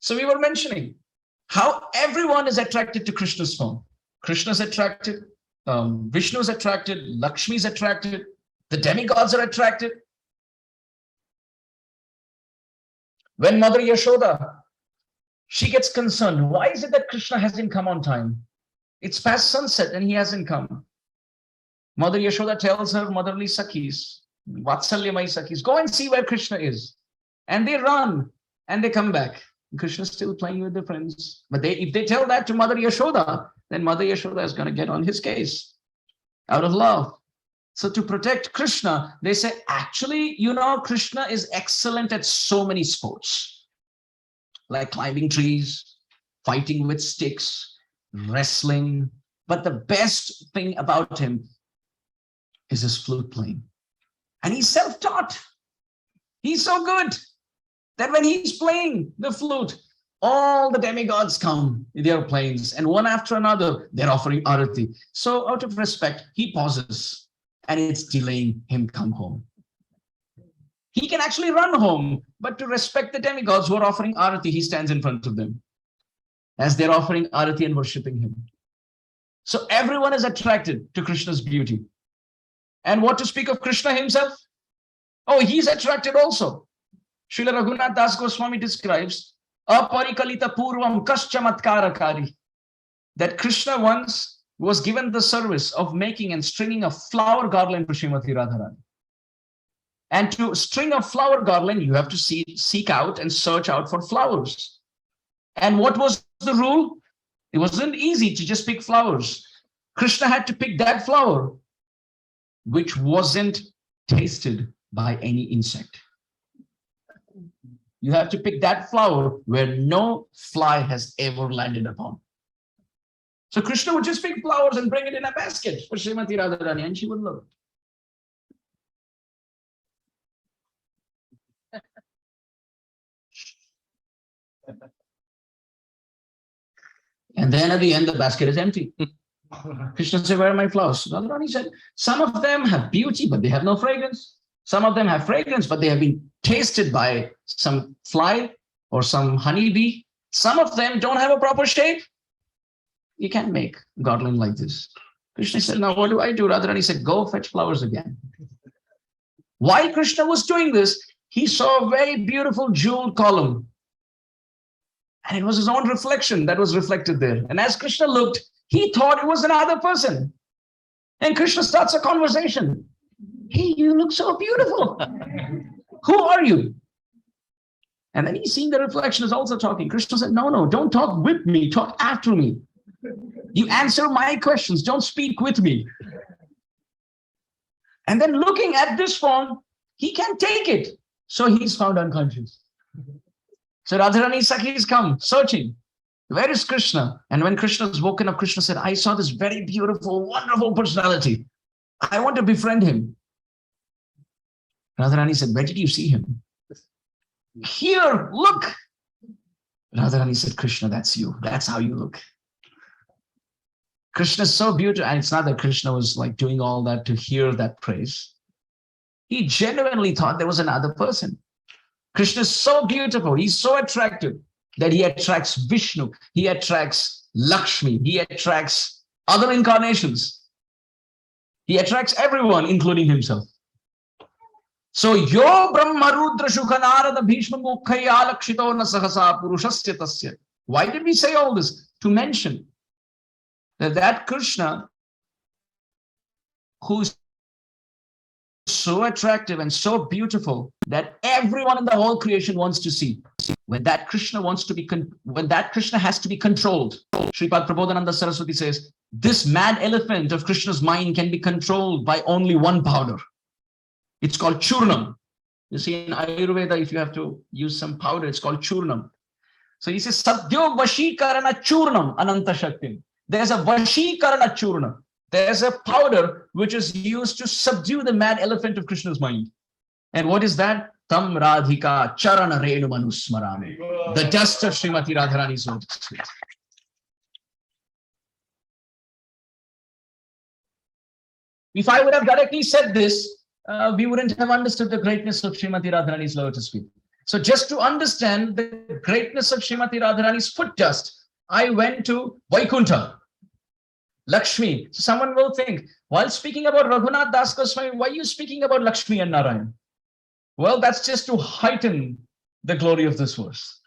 A: So we were mentioning how everyone is attracted to Krishna's form. Krishna is attracted, Vishnu is attracted, Lakshmi is attracted, the demigods are attracted. When Mother Yashoda, she gets concerned, why is it that Krishna hasn't come on time? It's past sunset and he hasn't come. Mother Yashoda tells her motherly Sakhis, Vatsalyamai Sakhis, go and see where Krishna is. And they run and they come back. Krishna's still playing with the friends. But if they tell that to Mother Yashoda, then Mother Yashoda is going to get on his case out of love. So to protect Krishna, they say, actually, Krishna is excellent at so many sports, like climbing trees, fighting with sticks, wrestling. But the best thing about him is his flute playing. And he's self-taught. He's so good that when he's playing the flute, all the demigods come in their planes, and one after another, they're offering arati. So out of respect, he pauses, and it's delaying him come home. He can actually run home, but to respect the demigods who are offering arati, he stands in front of them as they're offering arati and worshipping him. So everyone is attracted to Krishna's beauty. And what to speak of Krishna himself? Oh, he's attracted also. Srila Raghunath Das Goswami describes aparikalita purvam kaschamatkara, that Krishna once was given the service of making and stringing a flower garland to Srimati Radharani. And to string a flower garland, you have to seek out and search out for flowers. And what was the rule? It wasn't easy to just pick flowers. Krishna had to pick that flower which wasn't tasted by any insect. You have to pick that flower where no fly has ever landed upon. So Krishna would just pick flowers and bring it in a basket for Srimati Radharani, and she would love it. And then at the end, the basket is empty. Krishna said, where are my flowers? Radharani said, some of them have beauty, but they have no fragrance. Some of them have fragrance, but they have been tasted by some fly or some honeybee. Some of them don't have a proper shape. You can't make a garland like this. Krishna said, now what do I do? Radharani said, go fetch flowers again. While Krishna was doing this, he saw a very beautiful jeweled column. And it was his own reflection that was reflected there. And as Krishna looked, he thought it was another person. And Krishna starts a conversation. Hey, you look so beautiful. Who are you? And then he's seeing the reflection is also talking. Krishna said, no, don't talk with me, talk after me. You answer my questions, don't speak with me. And then looking at this form, he can't take it. So he's found unconscious. So Radharani Sakhi's come, searching. Where is Krishna? And when Krishna was woken up, Krishna said, I saw this very beautiful, wonderful personality. I want to befriend him. Radharani said, where did you see him? Here, look. Radharani said, Krishna, that's you. That's how you look. Krishna is so beautiful. And it's not that Krishna was like doing all that to hear that praise. He genuinely thought there was another person. Krishna is so beautiful. He's so attractive that he attracts Vishnu. He attracts Lakshmi. He attracts other incarnations. He attracts everyone, including himself. So, yo Brahma Rudra Shukha Narada Bhishma Mukhaya Lakshito na Sahasa Purushasya Tasya. Why did we say all this? To mention that Krishna, who's so attractive and so beautiful that everyone in the whole creation wants to see. When that Krishna has to be controlled, Sripad Prabodhananda Saraswati says, this mad elephant of Krishna's mind can be controlled by only one powder. It's called churnam. You see, in Ayurveda, if you have to use some powder, it's called churnam. So he says, Sadhyo Vashikarana Churnam Ananta Shakti. There's a Vashikarana Churna. There's a powder which is used to subdue the mad elephant of Krishna's mind. And what is that? Tam Radhika Charana Renu Manusmarame. The dust of Srimati Radharani's lotus feet. If I would have directly said this, we wouldn't have understood the greatness of Srimati Radharani's lotus feet. So just to understand the greatness of Srimati Radharani's foot dust, I went to Vaikuntha. Lakshmi. So someone will think, while speaking about Raghunath Das Goswami, why are you speaking about Lakshmi and Narayan? Well, that's just to heighten the glory of this verse,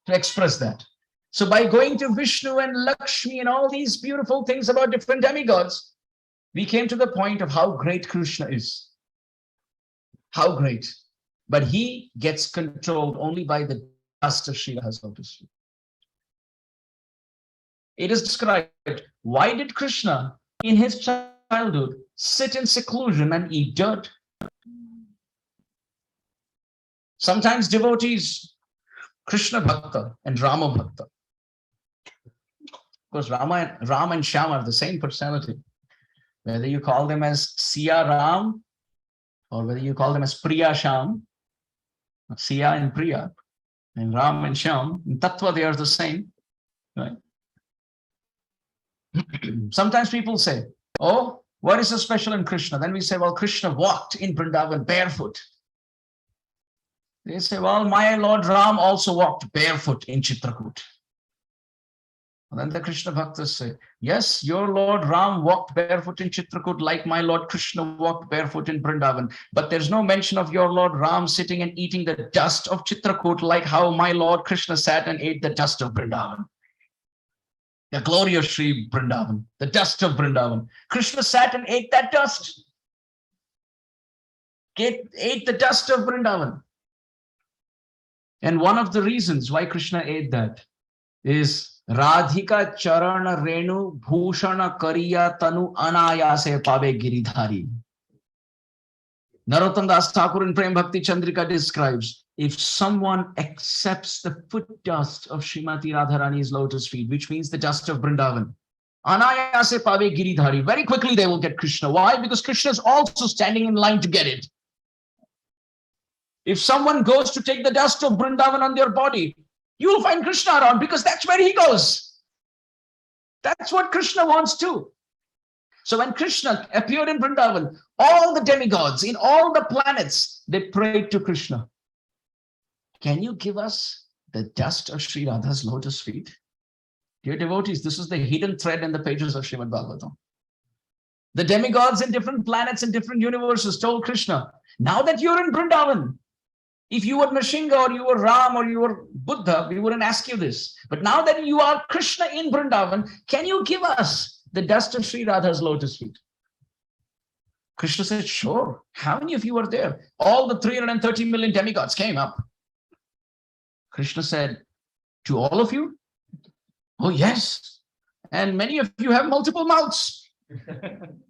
A: to express that. So by going to Vishnu and Lakshmi and all these beautiful things about different demigods, we came to the point of how great Krishna is. How great. But he gets controlled only by the dust of Srila's lotus feet. It is described, why did Krishna in his childhood sit in seclusion and eat dirt? Sometimes devotees, Krishna Bhakta and Rama Bhakta. Of course, Rama and Shyam are the same personality. Whether you call them as Siya Ram or whether you call them as Priya Shyam, Siya and Priya, and Ram and Shyam, in Tattva they are the same, right? Sometimes people say, oh, what is so special in Krishna? Then we say, well, Krishna walked in Vrindavan barefoot. They say, well, my Lord Ram also walked barefoot in Chitrakoot. And then the Krishna Bhaktas say, yes, your Lord Ram walked barefoot in Chitrakoot like my Lord Krishna walked barefoot in Vrindavan. But there's no mention of your Lord Ram sitting and eating the dust of Chitrakoot like how my Lord Krishna sat and ate the dust of Vrindavan. The glorious Sri Vrindavan, the dust of Vrindavan. Krishna sat and ate that dust. Ate the dust of Vrindavan. And one of the reasons why Krishna ate that is Radhika Charana Renu Bhushana Kariya Tanu Anayase Pave Giridhari. Narottam Das Thakur in Prem Bhakti Chandrika describes, if someone accepts the foot dust of Srimati Radharani's lotus feet, which means the dust of Vrindavan, Anayase Pave Giridhari, very quickly they will get Krishna. Why? Because Krishna is also standing in line to get it. If someone goes to take the dust of Vrindavan on their body, you will find Krishna around because that's where he goes. That's what Krishna wants too. So when Krishna appeared in Vrindavan, all the demigods in all the planets, they prayed to Krishna. Can you give us the dust of Sri Radha's lotus feet? Dear devotees, this is the hidden thread in the pages of Srimad Bhagavatam. The demigods in different planets and different universes told Krishna, now that you're in Vrindavan, if you were Nrsimha or you were Ram or you were Buddha, we wouldn't ask you this. But now that you are Krishna in Vrindavan, can you give us the dust of Sri Radha's lotus feet? Krishna said, sure. How many of you are there? All the 330 million demigods came up. Krishna said, to all of you? Oh, yes. And many of you have multiple mouths.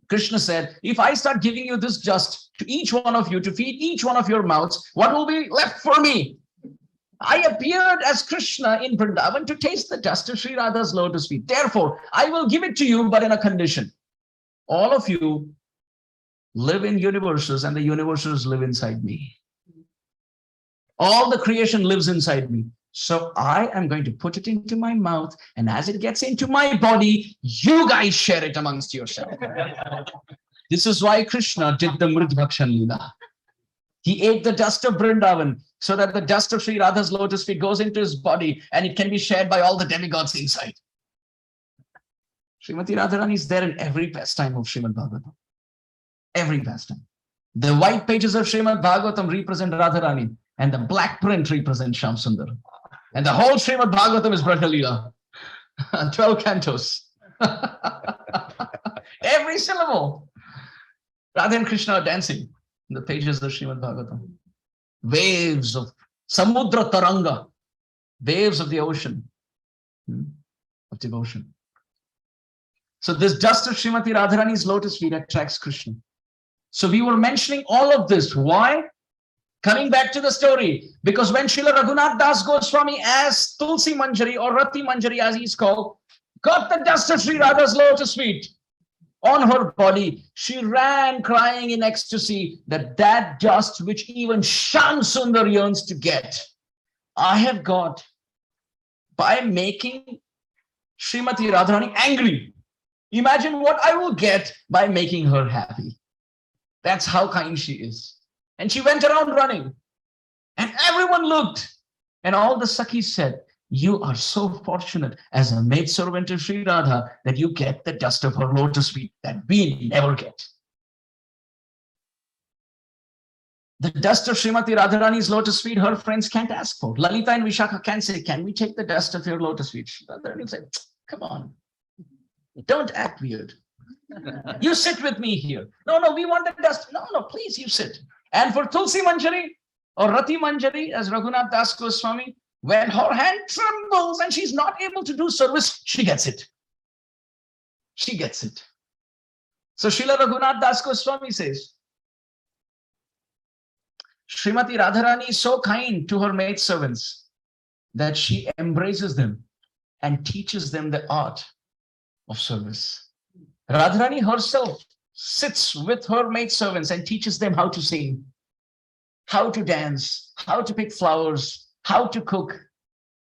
A: Krishna said, if I start giving you this dust to each one of you to feed each one of your mouths, what will be left for me? I appeared as Krishna in Vrindavan to taste the dust of Sri Radha's lotus feet. Therefore, I will give it to you, but in a condition. All of you live in universes and the universes live inside me. All the creation lives inside me. So I am going to put it into my mouth, and as it gets into my body, you guys share it amongst yourselves. This is why Krishna did the Mridbhakshan Leela. He ate the dust of Vrindavan so that the dust of Sri Radha's lotus feet goes into his body and it can be shared by all the demigods inside. Srimati Radharani is there in every pastime of Srimad Bhagavatam. Every pastime. The white pages of Srimad Bhagavatam represent Radharani and the black print represents Shyam Sundar. And the whole Srimad Bhagavatam is Braja Leela. 12 cantos. Every syllable. Radha and Krishna are dancing in the pages of Srimad Bhagavatam. Waves of Samudra Taranga. Waves of the ocean. Of devotion. So this dust of Srimati Radharani's lotus feet attracts Krishna. So we were mentioning all of this. Why? Coming back to the story, because when Srila Raghunath Das Goswami as Tulsi Manjari or Rati Manjari as he's called, got the dust of Sri Radha's lotus feet on her body, she ran crying in ecstasy that that dust which even Shyam Sundar yearns to get, I have got by making Srimati Radharani angry. Imagine what I will get by making her happy. That's how kind she is. And she went around running. And everyone looked. And all the Sakhis said, you are so fortunate as a maidservant of Sri Radha that you get the dust of her lotus feet that we never get. The dust of Srimati Radharani's lotus feet, her friends can't ask for. Lalita and Vishakha can say, can we take the dust of your lotus feet? Radharani said, come on. Don't act weird. You sit with me here. No, we want the dust. No, please, you sit. And for Tulsi Manjari or Rati Manjari, as Raghunath Das Goswami, when her hand trembles and she's not able to do service, she gets it. She gets it. So Srila Raghunath Das Goswami says, Srimati Radharani is so kind to her maidservants that she embraces them and teaches them the art of service. Radharani herself sits with her maidservants and teaches them how to sing, how to dance, how to pick flowers, how to cook,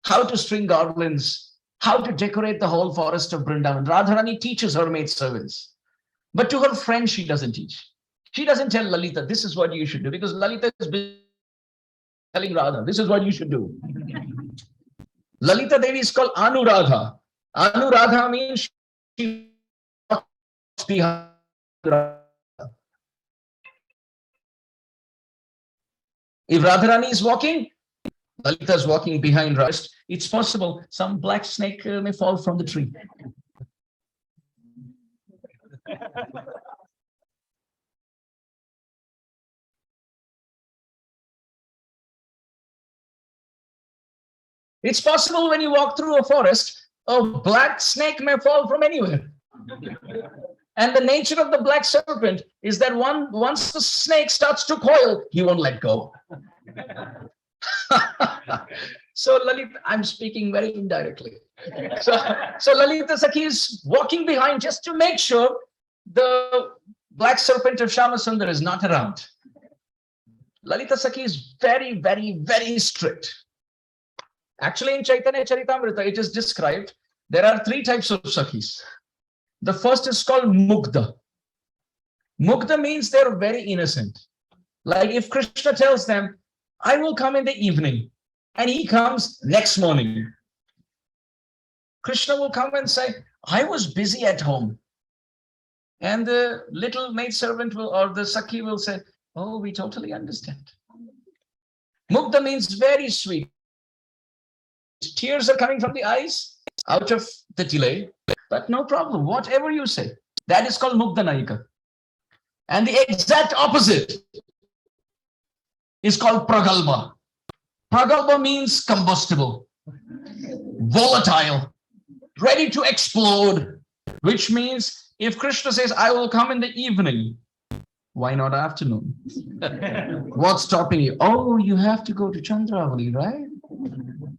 A: how to string garlands, how to decorate the whole forest of Vrindavan. Radharani teaches her maidservants. But to her friends, she doesn't teach. She doesn't tell Lalita, this is what you should do, because Lalita is telling Radha, this is what you should do. Lalita Devi is called Anuradha. Anuradha means she walks behind Radha. If Radharani is walking, Lalita is walking behind Radha. It's possible some black snake may fall from the tree. It's possible when you walk through a forest, a black snake may fall from anywhere. And the nature of the black serpent is that once the snake starts to coil, he won't let go. So Lalita, I'm speaking very indirectly. So Lalita Sakhi is walking behind just to make sure the black serpent of Shyamasundar is not around. Lalita Sakhi is very, very, very strict. Actually, in Chaitanya Charitamrita, it is described there are 3 types of Sakhis. The first is called Mugdha. Mugdha means they're very innocent. Like if Krishna tells them, I will come in the evening, and he comes next morning, Krishna will come and say, I was busy at home. And the little maidservant will, or the Sakhi will say, oh, we totally understand. Mugdha means very sweet. Tears are coming from the eyes out of the delay, but no problem, whatever you say. That is called Mugdha Nayika. And the exact opposite is called Pragalpa. Pragalpa means combustible, volatile, ready to explode, which means if Krishna says, I will come in the evening, why not afternoon? What's stopping you? Oh, you have to go to Chandravali, right?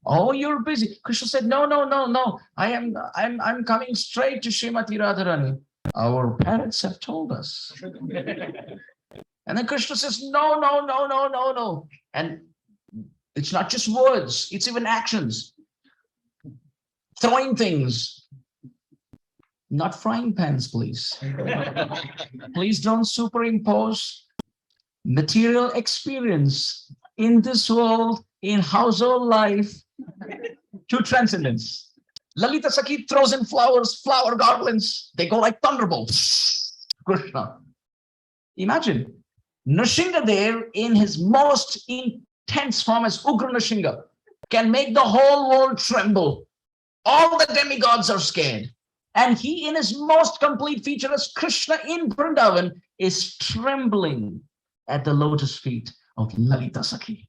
A: Oh, you're busy. Krishna said, no. I'm coming straight to Srimati Radharani. Our parents have told us. And then Krishna says, no. And it's not just words, it's even actions. Throwing things. Not frying pans, please. Please don't superimpose material experience in this world, in household life, to transcendence. Lalita Sakhi throws in flowers, flower garlands. They go like thunderbolts. Krishna. Imagine, Nrsimha there in his most intense form as Ugra Nrsimha can make the whole world tremble. All the demigods are scared. And he in his most complete feature as Krishna in Vrindavan is trembling at the lotus feet of Lalita Sakhi.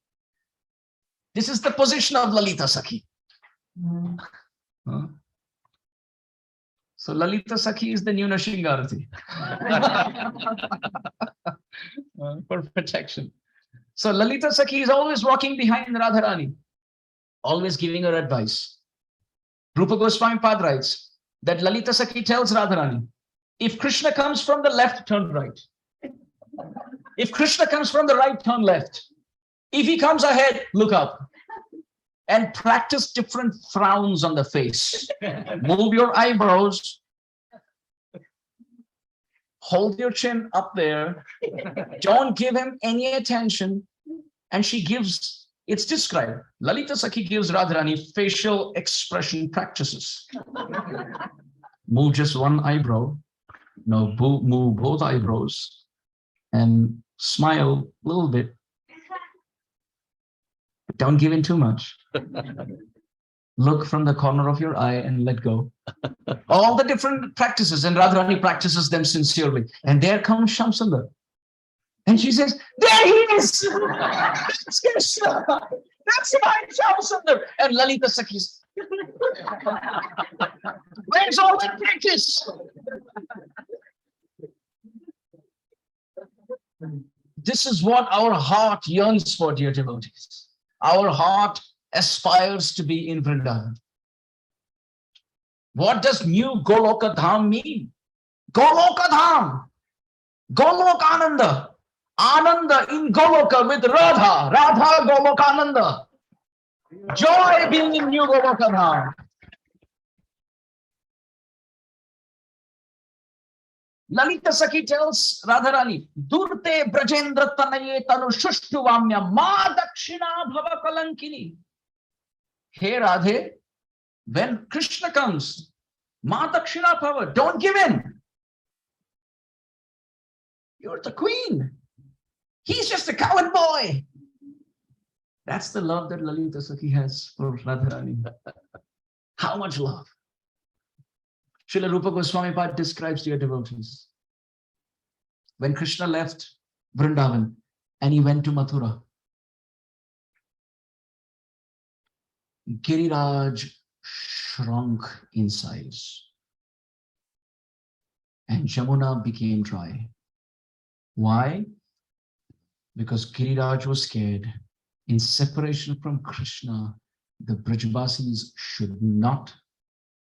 A: This is the position of Lalita Sakhi. So Lalita Sakhi is the new Nrsimha for protection. So Lalita Sakhi is always walking behind Radharani, always giving her advice. Rupa Goswami Pad writes that Lalita Sakhi tells Radharani, if Krishna comes from the left, turn right. If Krishna comes from the right, turn left. If he comes ahead, look up. And practice different frowns on the face. Move your eyebrows. Hold your chin up there. Don't give him any attention. And she gives, it's described, Lalita Sakhi gives Radharani facial expression practices. Move just one eyebrow. No, move both eyebrows. And smile a little bit. Don't give in too much. Look from the corner of your eye and let go. All the different practices, and Radharani practices them sincerely. And there comes Shyamsundar. And she says, there he is! That's Krishna! That's my Shyamsundar! And Lalita Sakhi, where's all that practice? This is what our heart yearns for, dear devotees. Our heart aspires to be in Vrindavan. What does new Goloka Dham mean? Goloka Dham, Golok Ananda, Ananda in Goloka with Radha, Radha Golok Ananda. Joy being in new Goloka Dham. Lalita Sakhi tells Radharani, Durte Brajendra Tanaye Tanu Shushtu Ma Dakshina Bhava Kalankini. Hey Radhe, when Krishna comes, Ma Dakshina power, don't give in. You're the queen. He's just a coward boy. That's the love that Lalita Sakhi has for Radharani. How much love? Srila Rupa Goswami Pad describes to your devotees. When Krishna left Vrindavan and he went to Mathura, Giriraj shrunk in size and Jamuna became dry. Why? Because Giriraj was scared. In separation from Krishna, the Brajavasis should not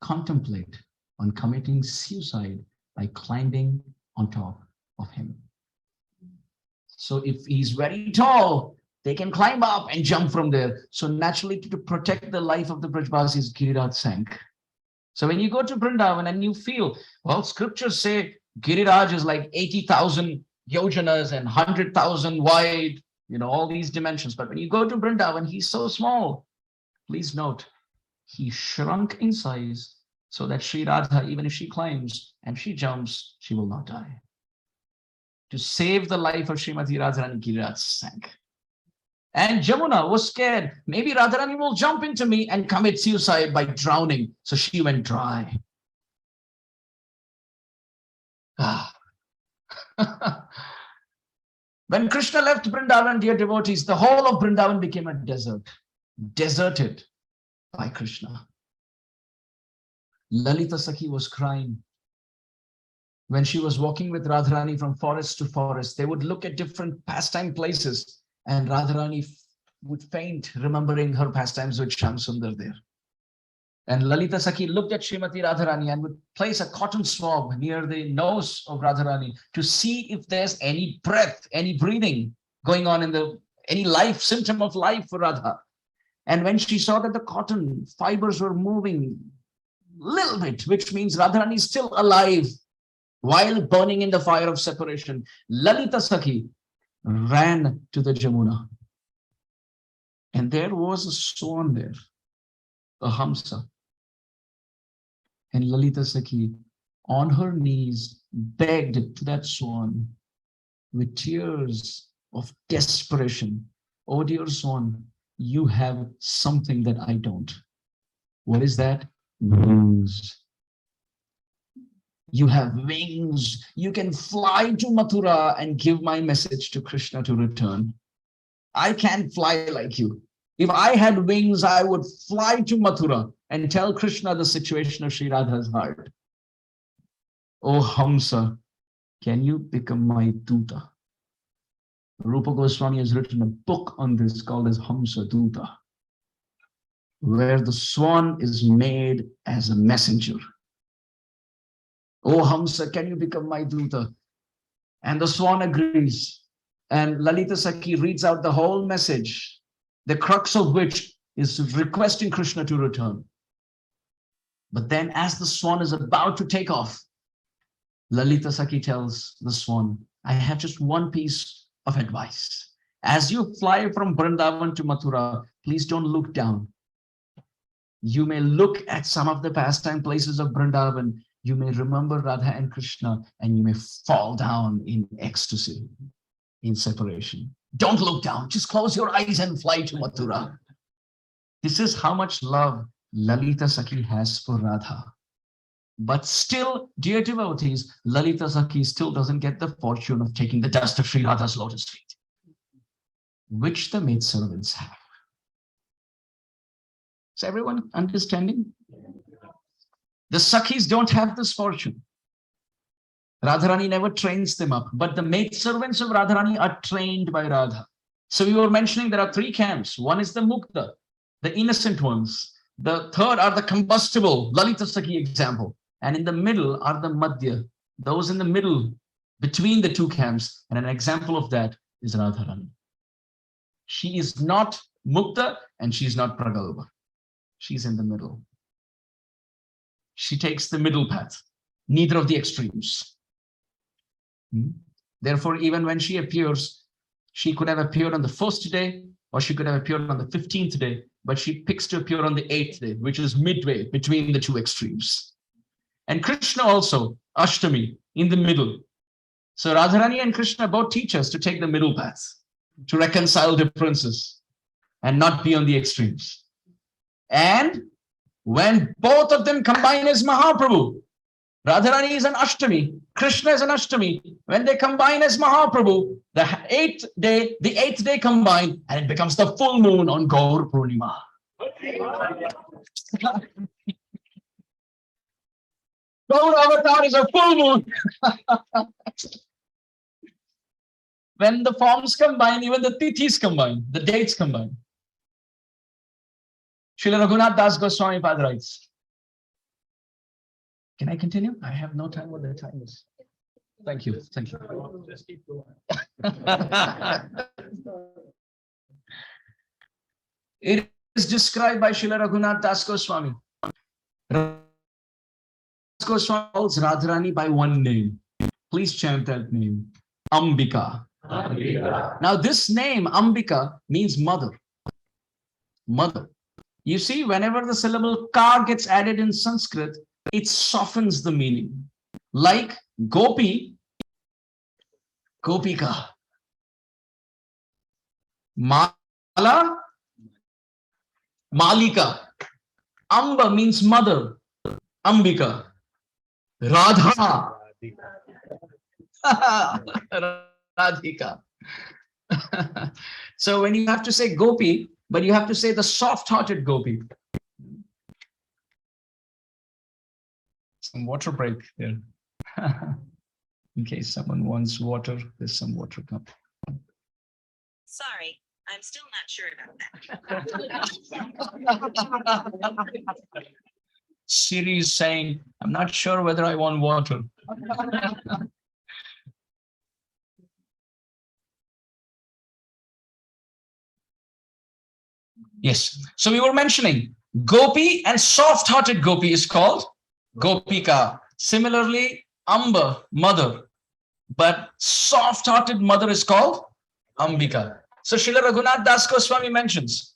A: contemplate on committing suicide by climbing on top of him. So if he's very tall, they can climb up and jump from there. So naturally, to protect the life of the Brajavasis, Giriraj sank. So when you go to Vrindavan and you feel, well, scriptures say Giriraj is like 80,000 yojanas and 100,000 wide, all these dimensions. But when you go to Vrindavan, he's so small. Please note, he shrunk in size so that Sri Radha, even if she climbs and she jumps, she will not die. To save the life of Srimati Radharani, Giriraj sank. And Jamuna was scared. Maybe Radharani will jump into me and commit suicide by drowning. So she went dry. When Krishna left Vrindavan, dear devotees, the whole of Vrindavan became a desert, deserted by Krishna. Lalita Sakhi was crying. When she was walking with Radharani from forest to forest, they would look at different pastime places and Radharani would faint, remembering her pastimes with Shamsundar there. And Lalita Sakhi looked at Srimati Radharani and would place a cotton swab near the nose of Radharani to see if there's any breath, any breathing going on in any life, symptom of life for Radha. And when she saw that the cotton fibers were moving a little bit, which means Radharani is still alive while burning in the fire of separation, Lalita Sakhi ran to the Jamuna. And there was a swan there, a Hamsa. And Lalita Sakhi, on her knees, begged to that swan with tears of desperation. Oh, dear swan, you have something that I don't. What is that? Wings. You have wings. You can fly to Mathura and give my message to Krishna to return. I can't fly like you. If I had wings, I would fly to Mathura and tell Krishna the situation of Sri Radha's heart. Oh Hamsa, can you become my Duta? Rupa Goswami has written a book on this called as Hamsa Duta, where the swan is made as a messenger. Oh Hamsa, can you become my Duta? And the swan agrees. And Lalita Sakhi reads out the whole message, the crux of which is requesting Krishna to return. But then as the swan is about to take off, Lalita Sakhi tells the swan, I have just one piece of advice. As you fly from Vrindavan to Mathura, please don't look down. You may look at some of the pastime places of Vrindavan. You may remember Radha and Krishna, and you may fall down in ecstasy, in separation. Don't look down. Just close your eyes and fly to Mathura. This is how much love Lalita Sakhi has for Radha. But still, dear devotees, Lalita Sakhi still doesn't get the fortune of taking the dust of Sri Radha's lotus feet, which the maidservants have. Is everyone understanding? The Sakhis don't have this fortune. Radharani never trains them up, but the maidservants of Radharani are trained by Radha. So we were mentioning there are three camps. One is the Mukta, the innocent ones. The third are the combustible, Lalita Sakhi example. And in the middle are the Madhya, those in the middle between the two camps. And an example of that is Radharani. She is not Mukta and she's not Pragalbha. She's in the middle. She takes the middle path, neither of the extremes. Therefore, even when she appears, she could have appeared on the first day, or she could have appeared on the 15th day, but she picks to appear on the 8th day, which is midway between the two extremes. And Krishna also, Ashtami, in the middle. So Radharani and Krishna both teach us to take the middle path, to reconcile differences and not be on the extremes. And when both of them combine as Mahaprabhu, Radharani is an Ashtami, Krishna is an Ashtami. When they combine as Mahaprabhu, the eighth day combine, and it becomes the full moon on Gaur Purnima. Gaur Avatar is a full moon. When the forms combine, even the tithis combine, the dates combine. Srila Raghunath Das Goswami Pad writes. Can I continue? I have no time. What the time is. Thank you. Thank you. Just keep going. It is described by Srila Raghunath Das Goswami. Das Goswami calls Radharani by one name. Please chant that name. Ambika. Ambika. Now this name, Ambika, means mother. Mother. You see, whenever the syllable ka gets added in Sanskrit, it softens the meaning. Like Gopi, Gopika. Mala, Malika. Amba means mother, Ambika. Radha, Radhika. So when you have to say Gopi, but you have to say the soft-hearted Gopi. Some water break there. In case someone wants water, there's some water coming.
C: Sorry, I'm still not sure about that.
A: Siri is saying, I'm not sure whether I want water. Yes. So we were mentioning Gopi, and soft-hearted Gopi is called Gopika. Similarly, Amba, mother. But soft-hearted mother is called Ambika. So Srila Raghunath Das Goswami mentions.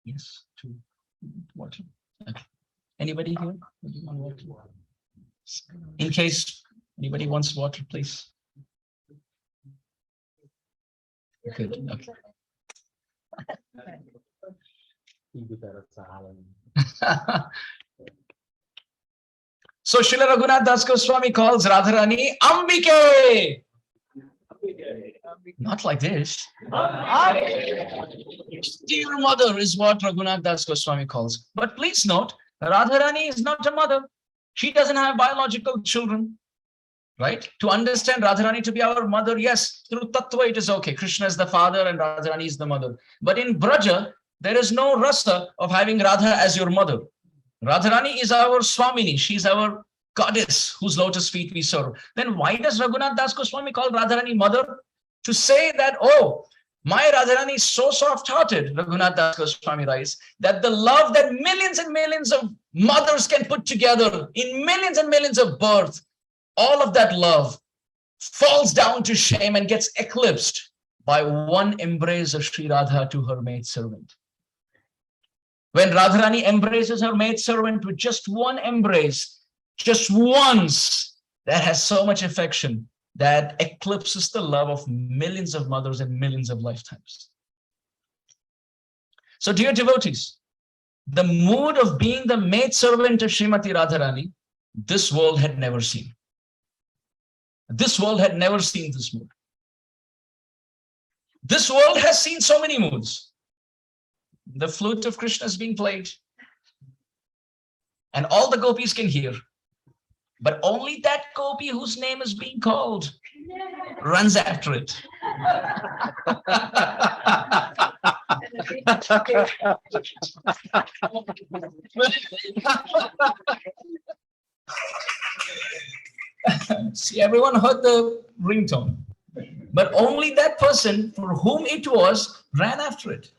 A: Yes, to water. Okay. Anybody here? Want water? In case anybody wants water, please. Good. Okay. So Srila Raghunath Das Goswami calls Radharani Ambike. Not like this. Dear mother is what Raghunath Das Goswami calls. But please note, Radharani is not a mother. She doesn't have biological children. Right? To understand Radharani to be our mother, yes, through Tattva it is okay. Krishna is the father and Radharani is the mother. But in Braja, there is no rasa of having Radha as your mother. Radharani is our Swamini. She's our goddess whose lotus feet we serve. Then why does Raghunath Das Goswami call Radharani mother? To say that, oh, my Radharani is so soft-hearted, Raghunath Das Goswami writes, that the love that millions and millions of mothers can put together in millions and millions of births, all of that love falls down to shame and gets eclipsed by one embrace of Sri Radha to her maidservant. When Radharani embraces her maidservant with just one embrace, just once, that has so much affection that eclipses the love of millions of mothers and millions of lifetimes. So dear devotees, the mood of being the maidservant of Srimati Radharani, this world had never seen. This world had never seen this mood. This world has seen so many moods. The flute of Krishna is being played, and all the gopis can hear. But only that gopi whose name is being called runs after it. See, everyone heard the ringtone, but only that person for whom it was ran after it.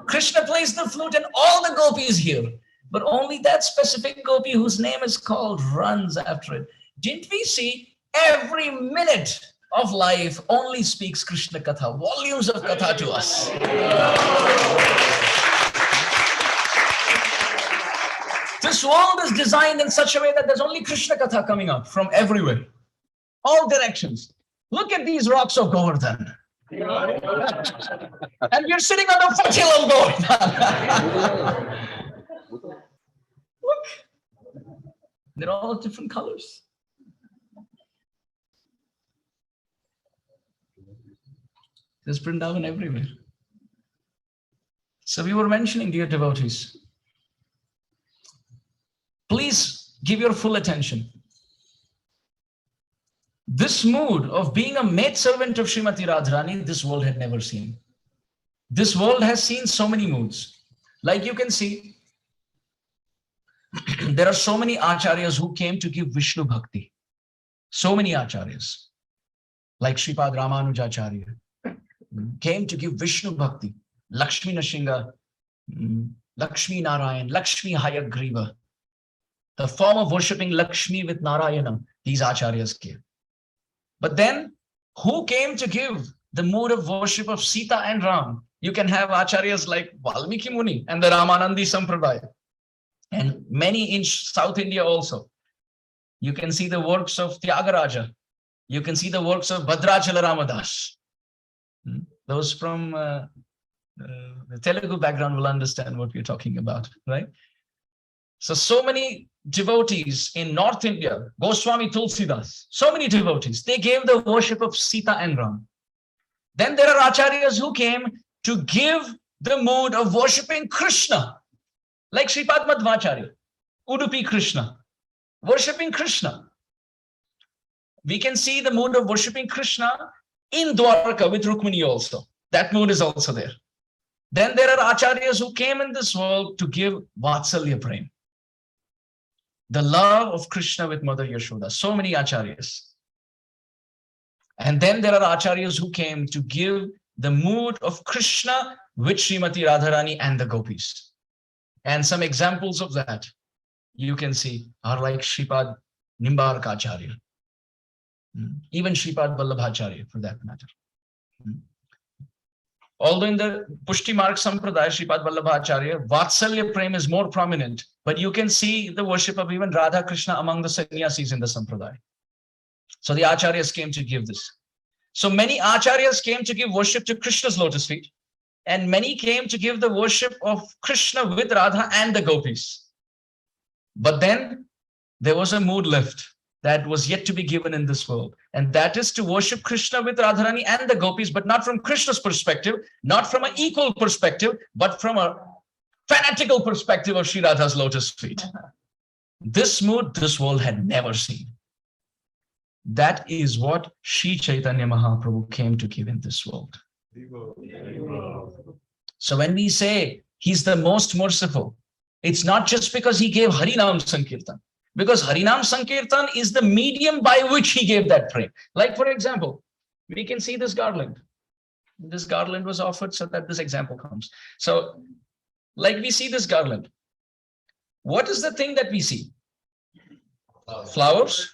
A: Krishna plays the flute and all the gopis hear, but only that specific gopi whose name is called runs after it. Didn't we see every minute of life only speaks Krishna Katha, volumes of Katha to us. This world is designed in such a way that there's only Krishna Katha coming up from everywhere, all directions. Look at these rocks of Govardhan. And we're sitting on the foothills of Govardhan. Look, they're all different colors. There's Vrindavan everywhere. So we were mentioning, dear devotees, please give your full attention. This mood of being a maidservant of Srimati Radharani, this world had never seen. This world has seen so many moods. Like you can see, there are so many acharyas who came to give Vishnu Bhakti. So many acharyas, like Sripad Ramanujacharya, came to give Vishnu Bhakti. Lakshmi Nashinga, Lakshmi Narayan, Lakshmi Hayagriva. The form of worshipping Lakshmi with Narayana, these acharyas came. But then, who came to give the mood of worship of Sita and Ram? You can have acharyas like Valmiki Muni and the Ramanandi Sampradaya, and many in South India also. You can see the works of Tyagaraja. You can see the works of Bhadrachala Ramadas. Those from the Telugu background will understand what we're talking about, right? So many devotees in North India, Goswami Tulsidas, so many devotees, they gave the worship of Sita and Ram. Then there are acharyas who came to give the mood of worshipping Krishna, like Sripad Madhvacharya, Udupi Krishna, worshipping Krishna. We can see the mood of worshipping Krishna in Dwarka with Rukmini also. That mood is also there. Then there are acharyas who came in this world to give Vatsalya Prem, the love of Krishna with Mother Yashoda. So many acharyas. And then there are acharyas who came to give the mood of Krishna with Srimati Radharani and the gopis. And some examples of that you can see are like Sripad Nimbarkacharya, even Sripad Vallabhacharya for that matter. Although in the Pushti Marg Sampradaya, Sripad Vallabhacharya, Vatsalya Prem is more prominent, but you can see the worship of even Radha Krishna among the sannyasis in the Sampradaya. So the acharyas came to give this. So many acharyas came to give worship to Krishna's lotus feet, and many came to give the worship of Krishna with Radha and the gopis. But then there was a mood left that was yet to be given in this world. And that is to worship Krishna with Radharani and the gopis, but not from Krishna's perspective, not from an equal perspective, but from a fanatical perspective of Sri Radha's lotus feet. This mood, this world had never seen. That is what Sri Chaitanya Mahaprabhu came to give in this world. So when we say he's the most merciful, it's not just because he gave Harinam Sankirtan. Because Harinam Sankirtan is the medium by which he gave that prem. Like, for example, we can see this garland. This garland was offered so that this example comes. So, like we see this garland. What is the thing that we see? Flowers.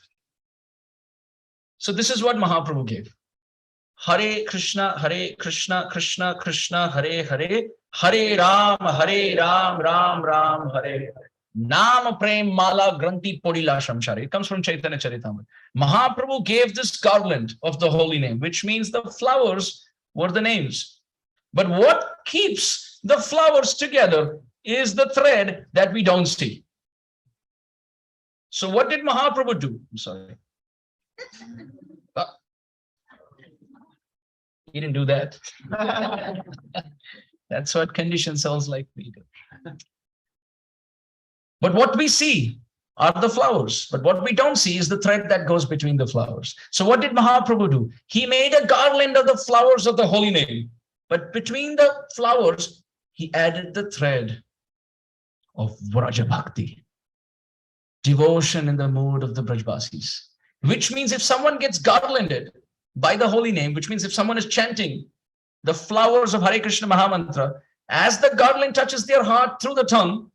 A: So this is what Mahaprabhu gave. Hare Krishna, Krishna Krishna, Hare Hare, Hare Ram, Ram Ram, Hare Hare. Nam Prem Mala Granthi Podila Shamshari. It comes from Chaitanya Charitamrita. Mahaprabhu gave this garland of the holy name, which means the flowers were the names. But what keeps the flowers together is the thread that we don't see. So what did Mahaprabhu do? I'm sorry. He didn't do that. That's what conditioned souls like me do. But what we see are the flowers. But what we don't see is the thread that goes between the flowers. So what did Mahaprabhu do? He made a garland of the flowers of the holy name. But between the flowers, he added the thread of Vraja Bhakti, devotion in the mood of the Brajbasis. Which means if someone gets garlanded by the holy name, which means if someone is chanting the flowers of Hare Krishna Mahamantra, as the garland touches their heart through the tongue,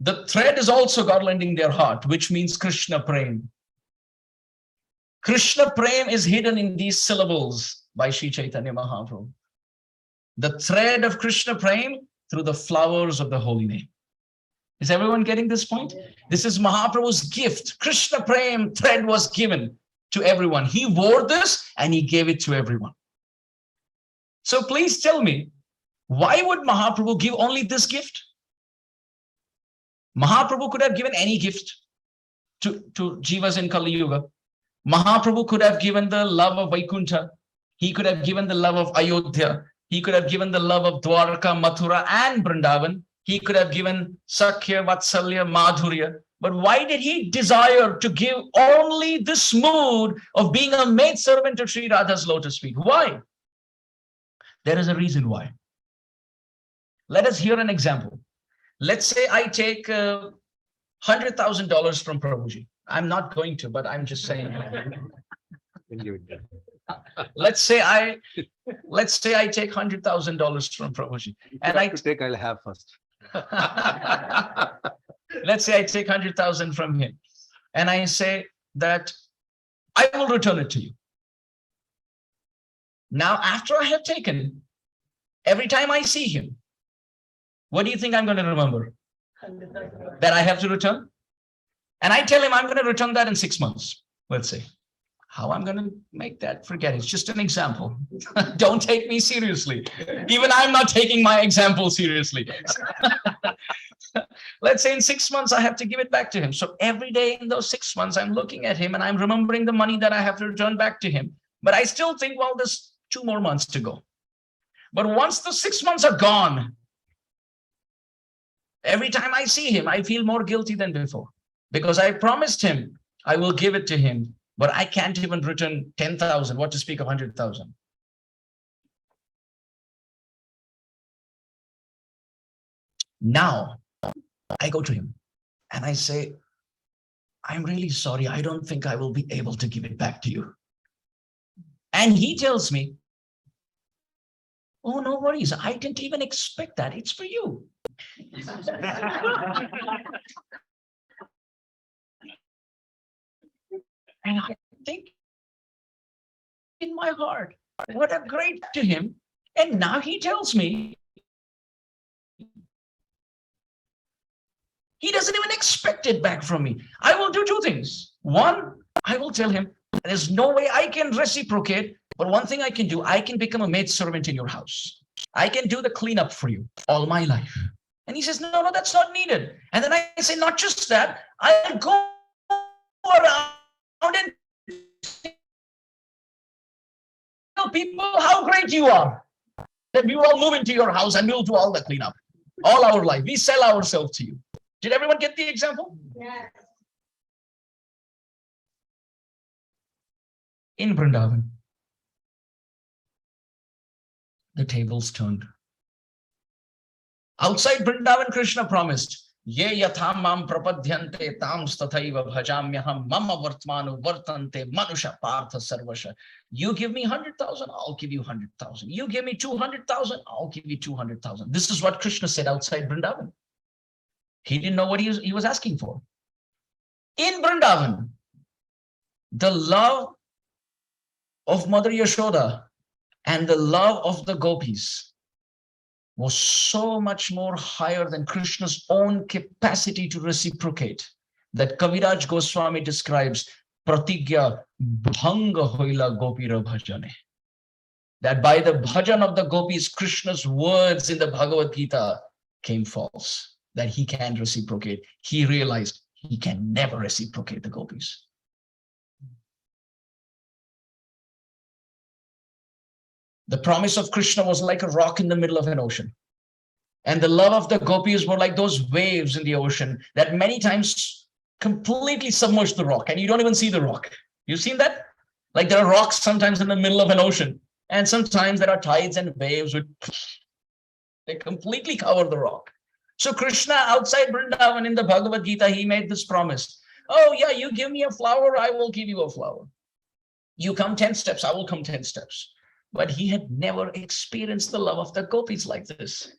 A: the thread is also garlanding their heart, which means Krishna Prem. Krishna Prem is hidden in these syllables by Sri Chaitanya Mahaprabhu. The thread of Krishna Prem through the flowers of the holy name. Is everyone getting this point? This is Mahaprabhu's gift. Krishna Prem thread was given to everyone. He wore this and he gave it to everyone. So please tell me, why would Mahaprabhu give only this gift? Mahaprabhu could have given any gift to Jivas in Kali Yuga. Mahaprabhu could have given the love of Vaikuntha. He could have given the love of Ayodhya. He could have given the love of Dwarka, Mathura, and Vrindavan. He could have given Sakhya, Vatsalya, Madhurya. But why did he desire to give only this mood of being a maidservant to Sri Radha's lotus feet? Why? There is a reason why. Let us hear an example. Let's say I take $100,000 from Prabhuji. I'm not going to, but I'm just saying. Let's say I take $100,000 from Prabhuji, and I
B: take. I'll have first.
A: Let's say I take 100,000 from him, and I say that I will return it to you. Now, after I have taken, every time I see him, what do you think I'm going to remember? That I have to return? And I tell him I'm going to return that in 6 months, let's say. How I'm going to make that? Forget it. It's just an example. Don't take me seriously. Even I'm not taking my example seriously. Let's say in 6 months, I have to give it back to him. So every day in those 6 months, I'm looking at him and I'm remembering the money that I have to return back to him. But I still think, well, there's 2 more months to go. But once the 6 months are gone, every time I see him, I feel more guilty than before. Because I promised him I will give it to him, but I can't even return 10,000, what to speak of 100,000. Now, I go to him and I say, I'm really sorry. I don't think I will be able to give it back to you. And he tells me, oh, no worries. I didn't even expect that. It's for you. And I think in my heart, what a great to him. And now he tells me he doesn't even expect it back from me. I will do 2 things. One, I will tell him there's no way I can reciprocate, but one thing I can do, I can become a maidservant in your house. I can do the cleanup for you all my life. And he says, no, that's not needed. And then I say, not just that, I'll go around and tell people how great you are. That we will all move into your house and we'll do all the cleanup. All our life. We sell ourselves to you. Did everyone get the example?
C: Yes.
A: In Vrindavan, the tables turned. Outside Vrindavan, Krishna promised, Ye yatham mam prapadhyante tams tathaiva bhajamyaham mama vartmanu vartante manusha partha sarvasha. You give me 100,000, I'll give you 100,000. You give me 200,000, I'll give you 200,000. This is what Krishna said outside Vrindavan. He didn't know what he was asking for. In Vrindavan, the love of Mother Yashoda and the love of the gopis was so much more higher than Krishna's own capacity to reciprocate that Kaviraj Goswami describes pratigya bhanga hoila gopira bhajane. That by the bhajan of the gopis, Krishna's words in the Bhagavad Gita came false. That he can't reciprocate. He realized he can never reciprocate the gopis. The promise of Krishna was like a rock in the middle of an ocean. And the love of the gopis were like those waves in the ocean that many times completely submerge the rock and you don't even see the rock. You've seen that? Like there are rocks sometimes in the middle of an ocean and sometimes there are tides and waves which they completely cover the rock. So Krishna outside Vrindavan in the Bhagavad Gita, he made this promise. Oh yeah, you give me a flower, I will give you a flower. You come 10 steps, I will come 10 steps. But he had never experienced the love of the gopis like this.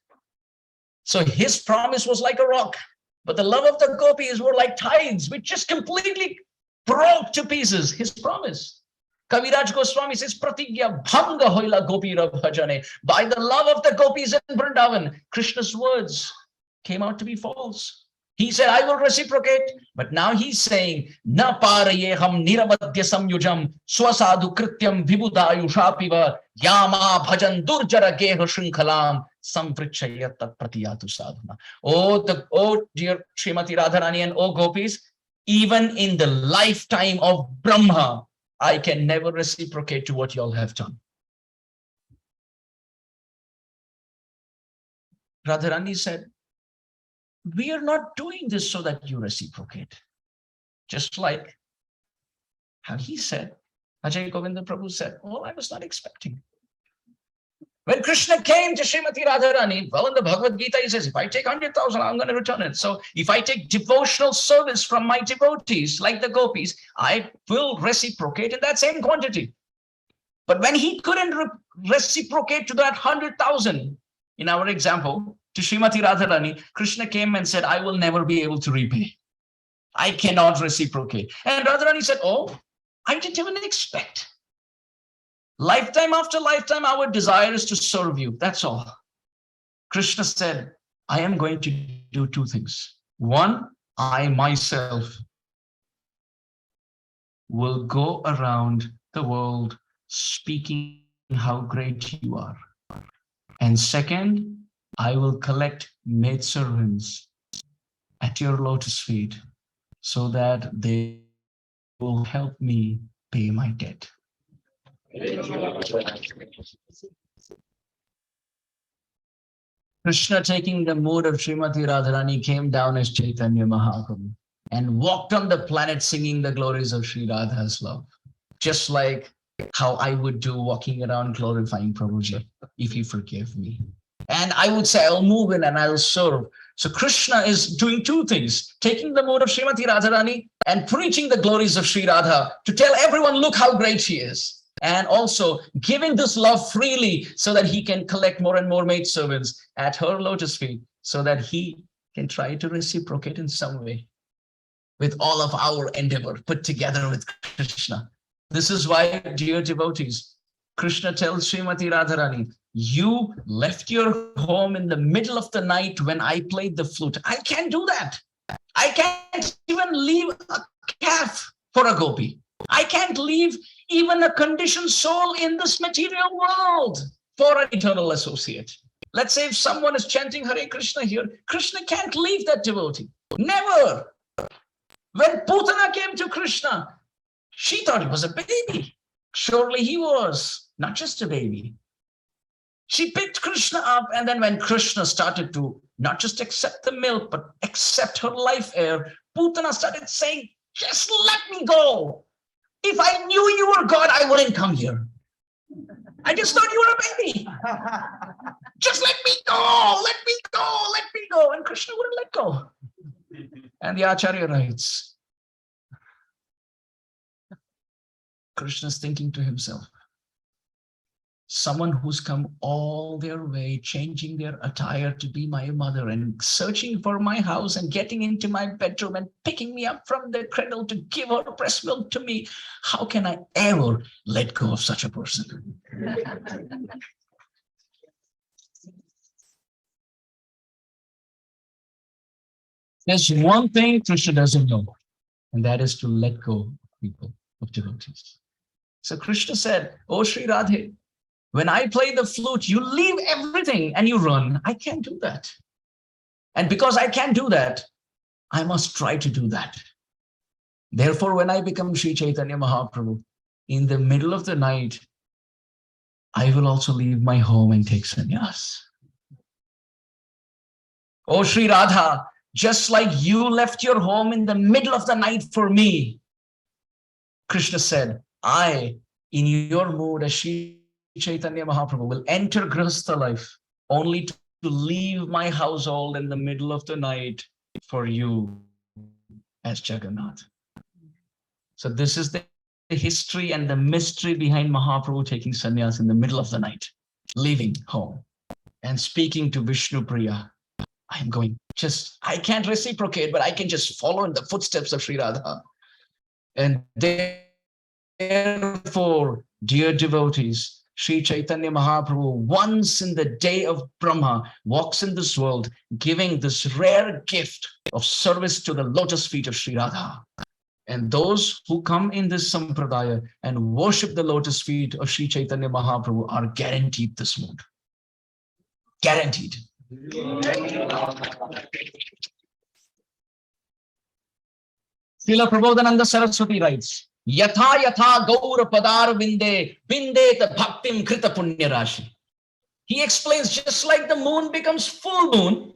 A: So his promise was like a rock, but the love of the gopis were like tides, which just completely broke to pieces his promise. Kaviraj Goswami says, pratigya bhanga hoila gopira bhajane. By the love of the gopis in Vrindavan, Krishna's words came out to be false. He said, I will reciprocate. But now he's saying, Na parayeham nirabadya samyujam swasadu krityam vibudayushapiva yama bhajan durjara geha shrinkhalam samvrichayat pratiyatu sadhana. Oh, dear Srimati Radharani and oh gopis, even in the lifetime of Brahma, I can never reciprocate to what you all have done. Radharani said, we are not doing this so that you reciprocate. Just like how he said, Ajay Govinda Prabhu said, oh, I was not expecting. When Krishna came to Srimati Radharani, well, in the Bhagavad Gita, he says, if I take 100,000, I'm going to return it. So if I take devotional service from my devotees, like the gopis, I will reciprocate in that same quantity. But when he couldn't reciprocate to that 100,000, in our example, to Srimati Radharani, Krishna came and said, I will never be able to repay. I cannot reciprocate. And Radharani said, oh, I didn't even expect. Lifetime after lifetime, our desire is to serve you. That's all. Krishna said, I am going to do two things. One, I myself will go around the world speaking how great you are. And second, I will collect maidservants at your lotus feet so that they will help me pay my debt. Krishna, taking the mood of Srimati Radharani, came down as Chaitanya Mahaprabhu and walked on the planet singing the glories of Sri Radha's love. Just like how I would do walking around glorifying Prabhuji, if you forgive me. And I would say, I'll move in and I'll serve. So Krishna is doing two things, taking the mood of Srimati Radharani and preaching the glories of Sri Radha to tell everyone, look how great she is. And also giving this love freely so that he can collect more and more maidservants at her lotus feet so that he can try to reciprocate in some way with all of our endeavor put together with Krishna. This is why, dear devotees, Krishna tells Srimati Radharani, you left your home in the middle of the night when I played the flute. I can't do that. I can't even leave a calf for a gopi. I can't leave even a conditioned soul in this material world for an eternal associate. Let's say if someone is chanting Hare Krishna here, Krishna can't leave that devotee. Never. When Putana came to Krishna, she thought he was a baby. Surely he was not just a baby. She picked Krishna up, and then when Krishna started to not just accept the milk, but accept her life air, Putana started saying, just let me go. If I knew you were God, I wouldn't come here. I just thought you were a baby. Just let me go, let me go, let me go. And Krishna wouldn't let go. And the Acharya writes, Krishna's thinking to himself, someone who's come all their way, changing their attire to be my mother and searching for my house and getting into my bedroom and picking me up from the cradle to give her breast milk to me. How can I ever let go of such a person? There's one thing Krishna doesn't know, and that is to let go of people, of devotees. So Krishna said, oh Sri Radhe, when I play the flute, you leave everything and you run. I can't do that. And because I can't do that, I must try to do that. Therefore, when I become Sri Chaitanya Mahaprabhu, in the middle of the night, I will also leave my home and take sannyas. Oh Sri Radha, just like you left your home in the middle of the night for me, Krishna said, I, in your mood as Sri Chaitanya Mahaprabhu, will enter Grihastha life only to leave my household in the middle of the night for you as Jagannath. So this is the history and the mystery behind Mahaprabhu taking sannyas in the middle of the night, leaving home and speaking to Vishnu Priya. I'm going, I can't reciprocate, but I can just follow in the footsteps of Sri Radha. And therefore, dear devotees, Sri Chaitanya Mahaprabhu, once in the day of Brahma, walks in this world, giving this rare gift of service to the lotus feet of Sri Radha. And those who come in this sampradaya and worship the lotus feet of Sri Chaitanya Mahaprabhu are guaranteed this mood. Guaranteed. Srila Prabodhananda Saraswati writes, Yatha yatha gaura padar vinde, vindeta bhaktim krita punya rashi. He explains, just like the moon becomes full moon,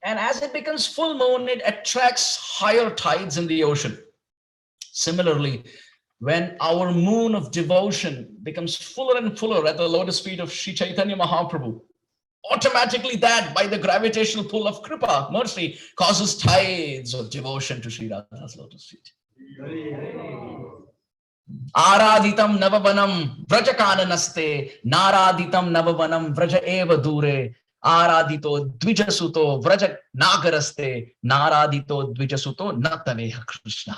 A: and as it becomes full moon, it attracts higher tides in the ocean. Similarly, when our moon of devotion becomes fuller and fuller at the lotus feet of Sri Chaitanya Mahaprabhu, automatically that, by the gravitational pull of Kripa, mercy, causes tides of devotion to Sri Radha's lotus feet. Araditam navavanam vrajakananaste, naraditam navavanam vraja eva dure, aradito dvijasuto vraja nagaraste, naradito dvijasuto nataveha Krishna.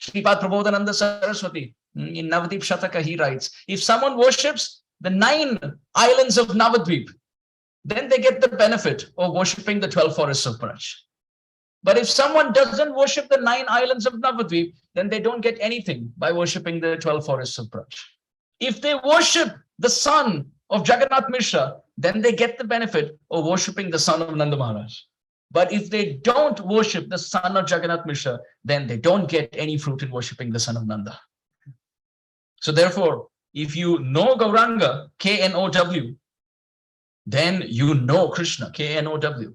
A: Sripad Prabodhananda Saraswati, in Navadip Shataka, he writes, if someone worships the 9 islands of Navadvip, then they get the benefit of worshipping the 12 forests of Braj. But if someone doesn't worship the 9 islands of Navadvip, then they don't get anything by worshipping the 12 forests of Braj. If they worship the son of Jagannath Mishra, then they get the benefit of worshipping the son of Nanda Maharaj. But if they don't worship the son of Jagannath Mishra, then they don't get any fruit in worshipping the son of Nanda. So therefore, if you know Gauranga, K-N-O-W, then you know Krishna, K-N-O-W.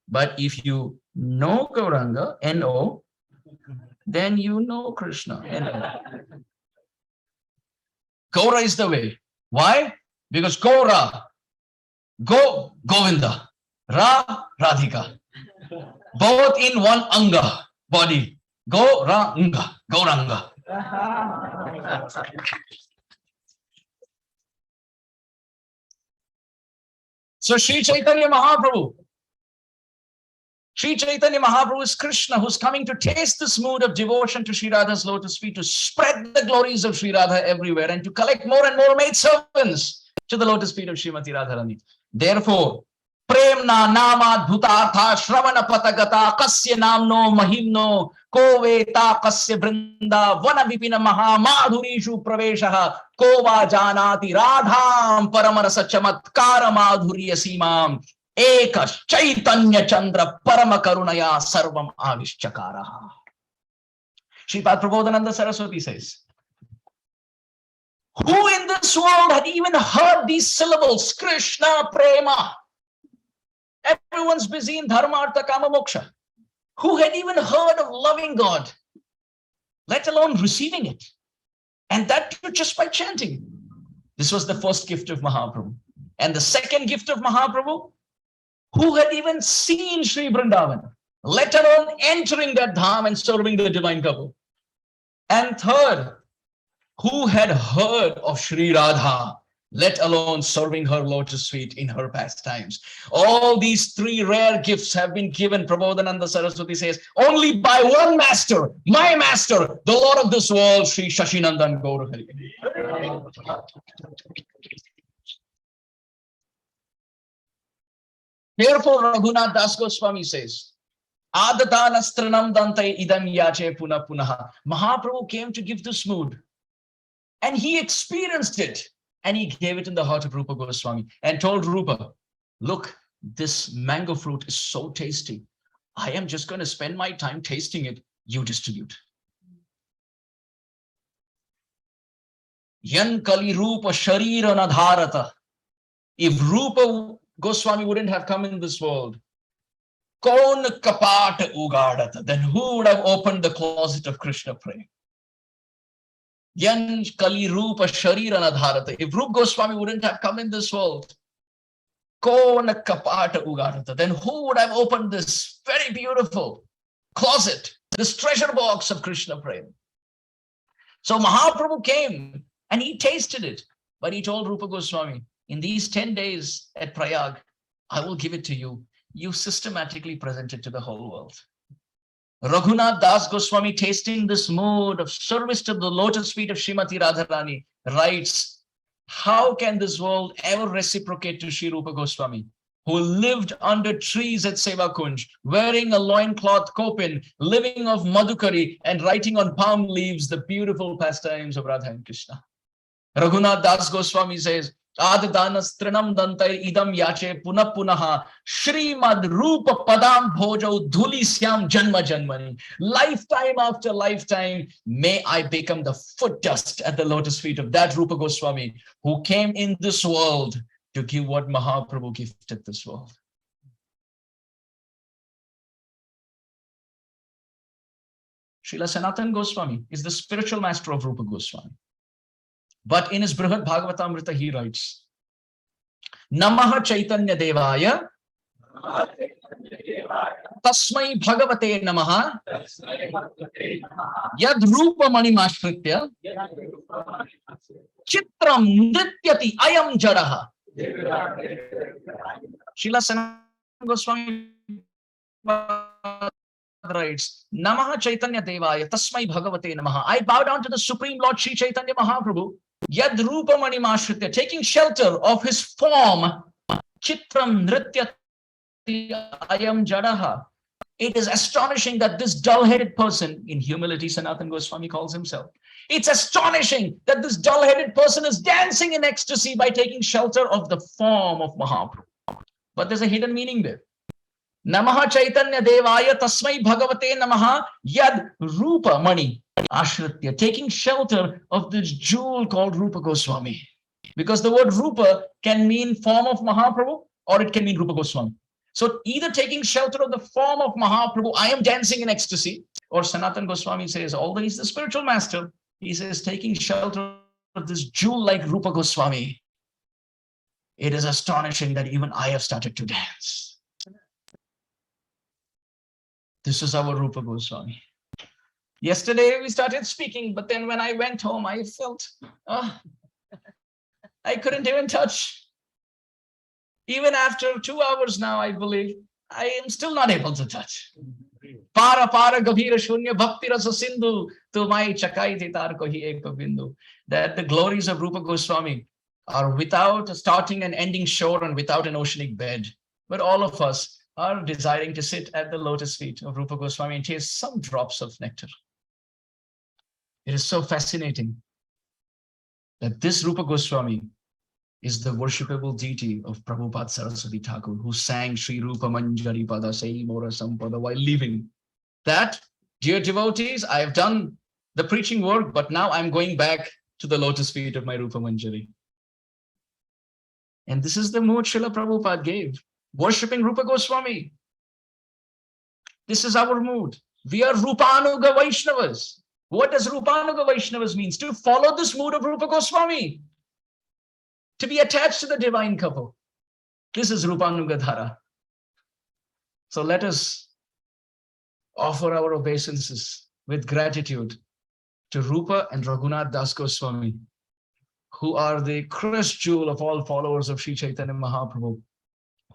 A: But if you know Gauranga, N-O, then you know Krishna, N-O. Gaura is the way. Why? Because Gaura, Govinda, Ra, Radhika. Both in one anga, body. Gauranga, Gauranga. So Sri Chaitanya Mahaprabhu is Krishna, who's coming to taste this mood of devotion to Sri Radha's lotus feet, to spread the glories of Sri Radha everywhere, and to collect more and more maidservants to the lotus feet of Srimati Radharani. Therefore, Premna Namad Bhutartha Shravana Patagata Kasya Namno Mahimno Koveta Kasya Brinda Vana Vipina Maha Madhurishu Praveshaha Kova Janati Radham Paramarasa Chamatkara Madhurya Simam Eka Chaitanya Chandra Parama Karunaya Sarvam Avishchakaraha. Sripad Prabodhananda Saraswati says, who in this world had even heard these syllables, Krishna Prema? Everyone's busy in Dharma, Artha, Kama, Moksha. Who had even heard of loving God, let alone receiving it? And that too just by chanting. This was the first gift of Mahaprabhu. And the second gift of Mahaprabhu, who had even seen Sri Vrindavan, let alone entering that dham and serving the divine couple. And third, who had heard of Sri Radha, let alone serving her lotus feet in her pastimes. All these 3 rare gifts have been given, Prabodhananda Saraswati says, only by one master, my master, the Lord of this world, Sri Shashinandan Gaurahari. Therefore, Raghunath Das Goswami says, Adadanastranam dante idam yache puna punaha. Mahaprabhu came to give this mood, and he experienced it. And he gave it in the heart of Rupa Goswami and told Rupa, look, this mango fruit is so tasty. I am just going to spend my time tasting it. You distribute. Yan kali Rupa sharira nadharata. If Rupa Goswami wouldn't have come in this world, kon kapat ugadata, then who would have opened the closet of Krishna prema? Yan kali Rupa sharira nadharata. If Rupa Goswami wouldn't have come in this world, kona kapata ugarata, then who would have opened this very beautiful closet, this treasure box of Krishna prema? So Mahaprabhu came and he tasted it, but he told Rupa Goswami, in these 10 days at Prayag, I will give it to you. You systematically present it to the whole world. Raghunath Das Goswami, tasting this mood of service to the lotus feet of Srimati Radharani, writes How can this world ever reciprocate to Sri Rupa Goswami, who lived under trees at Seva Kunj, wearing a loincloth kopin, living off madhukari, and writing on palm leaves the beautiful pastimes of Radha and Krishna? Raghunath Das Goswami says, Addanastranam dantai idam yache punapunaha Srimad Rupa Padam Bhojau Dhuli Syam Janma Janmani. Lifetime after lifetime, may I become the foot dust at the lotus feet of that Rupa Goswami who came in this world to give what Mahaprabhu gifted this world. Srila Sanatana Goswami is the spiritual master of Rupa Goswami. But in his Brihad Bhagavatamrita, he writes, Namaha Chaitanya Devaya Tasmai Bhagavate Namaha Yad Rupa Manimashritya Chitram Nrityati Ayam Jadaha. Srila Sanatana Goswami writes, Namaha Chaitanya Devaya Tasmai Bhagavate Namaha. I bow down to the Supreme Lord Sri Chaitanya Mahaprabhu, Yad Rupa Mani Mashritya, taking shelter of his form, Chitram Nrityati Ayam Jadaha. It is astonishing that this dull-headed person, in humility Sanatana Goswami calls himself, it's astonishing that this dull-headed person is dancing in ecstasy by taking shelter of the form of Mahaprabhu. But there's a hidden meaning there. Namaha Chaitanya Devaya Tasmai Bhagavate Namaha Yad Rupa Mani Ashritya, taking shelter of this jewel called Rupa Goswami. Because the word Rupa can mean form of Mahaprabhu or it can mean Rupa Goswami. So either taking shelter of the form of Mahaprabhu, I am dancing in ecstasy, or Sanatana Goswami says, although he's the spiritual master, he says taking shelter of this jewel like Rupa Goswami. It is astonishing that even I have started to dance. This is our Rupa Goswami. Yesterday we started speaking, but then when I went home, I felt, I couldn't even touch. Even after 2 hours now, I believe, I am still not able to touch. Para para gavira shunya bhakti rasa sindhu tumai chakai titar kohi eka bindu. That the glories of Rupa Goswami are without a starting and ending shore and without an oceanic bed. But all of us are desiring to sit at the lotus feet of Rupa Goswami and taste some drops of nectar. It is so fascinating that this Rupa Goswami is the worshipable deity of Prabhupada Saraswati Thakur, who sang Sri Rupa Manjari Pada Sai Mora Sampada while leaving. That, dear devotees, I have done the preaching work, but now I'm going back to the lotus feet of my Rupa Manjari. And this is the mood Srila Prabhupada gave, worshipping Rupa Goswami. This is our mood. We are Rupanuga Vaishnavas. What does Rupanuga Vaishnavas means? To follow this mood of Rupa Goswami. To be attached to the divine couple. This is Rupanuga Dhara. So let us offer our obeisances with gratitude to Rupa and Raghunath Das Goswami, who are the crest jewel of all followers of Sri Chaitanya Mahaprabhu,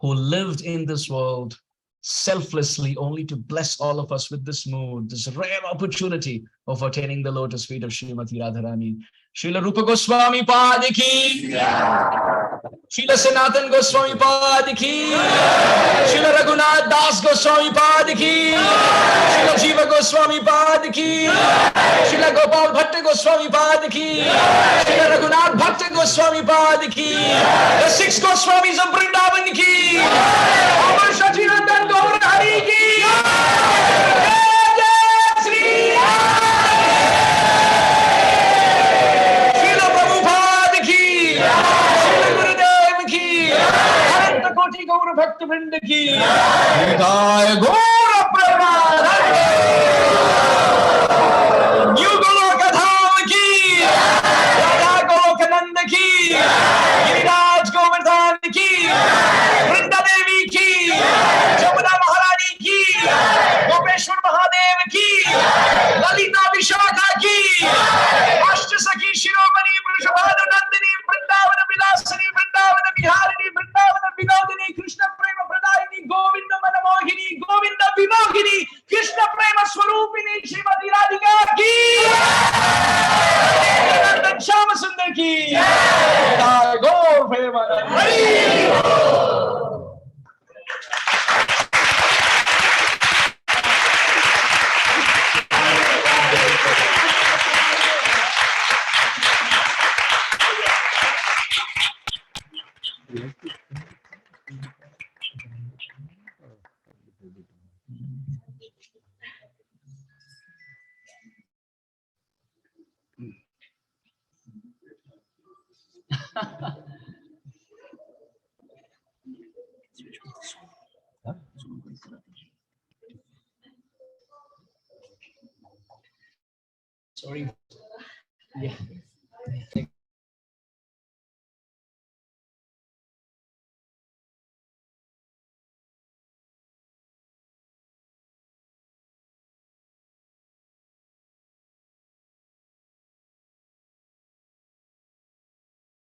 A: who lived in this world selflessly only to bless all of us with this mood, this rare opportunity of attaining the lotus feet of Srimati Radharani. Srila Rupa Goswami Pad ki, Srila Sanatana Goswami Pad ki, Srila Raghunath Das Goswami Pad ki, Srila Jiva Goswami Pad ki, Srila Gopal Bhatta Goswami Pad ki, Srila Raghunath Bhatta Goswami Pad ki, the 6 Goswamis of Vrindavan ki, Amar Shachirandan Gaur Hari ki, Gaur Bhakta Vrinda ki, Hridaya Gaura Pramanande, New Goloka Dham ki, Radha Goloka Nanda ki, Giriraj Govardhan ki, Vrinda Devi ki, Jamuna Maharani ki, Gopeshwar Mahadev ki, Lalita Vishakha ki, Ashtasaki Shiromani Vrishabhadra Nandini, Vrindavana Vilasani, Vrindavana Viharini, Vrindavana Vinodini, Krishna Prema Pradayini, Govinda Manamohini, Govinda Vimohini, Krishna Prema Swarupini, Srimati Radhika ki, Nandan Shama Sundar ki, Sorry. Yeah.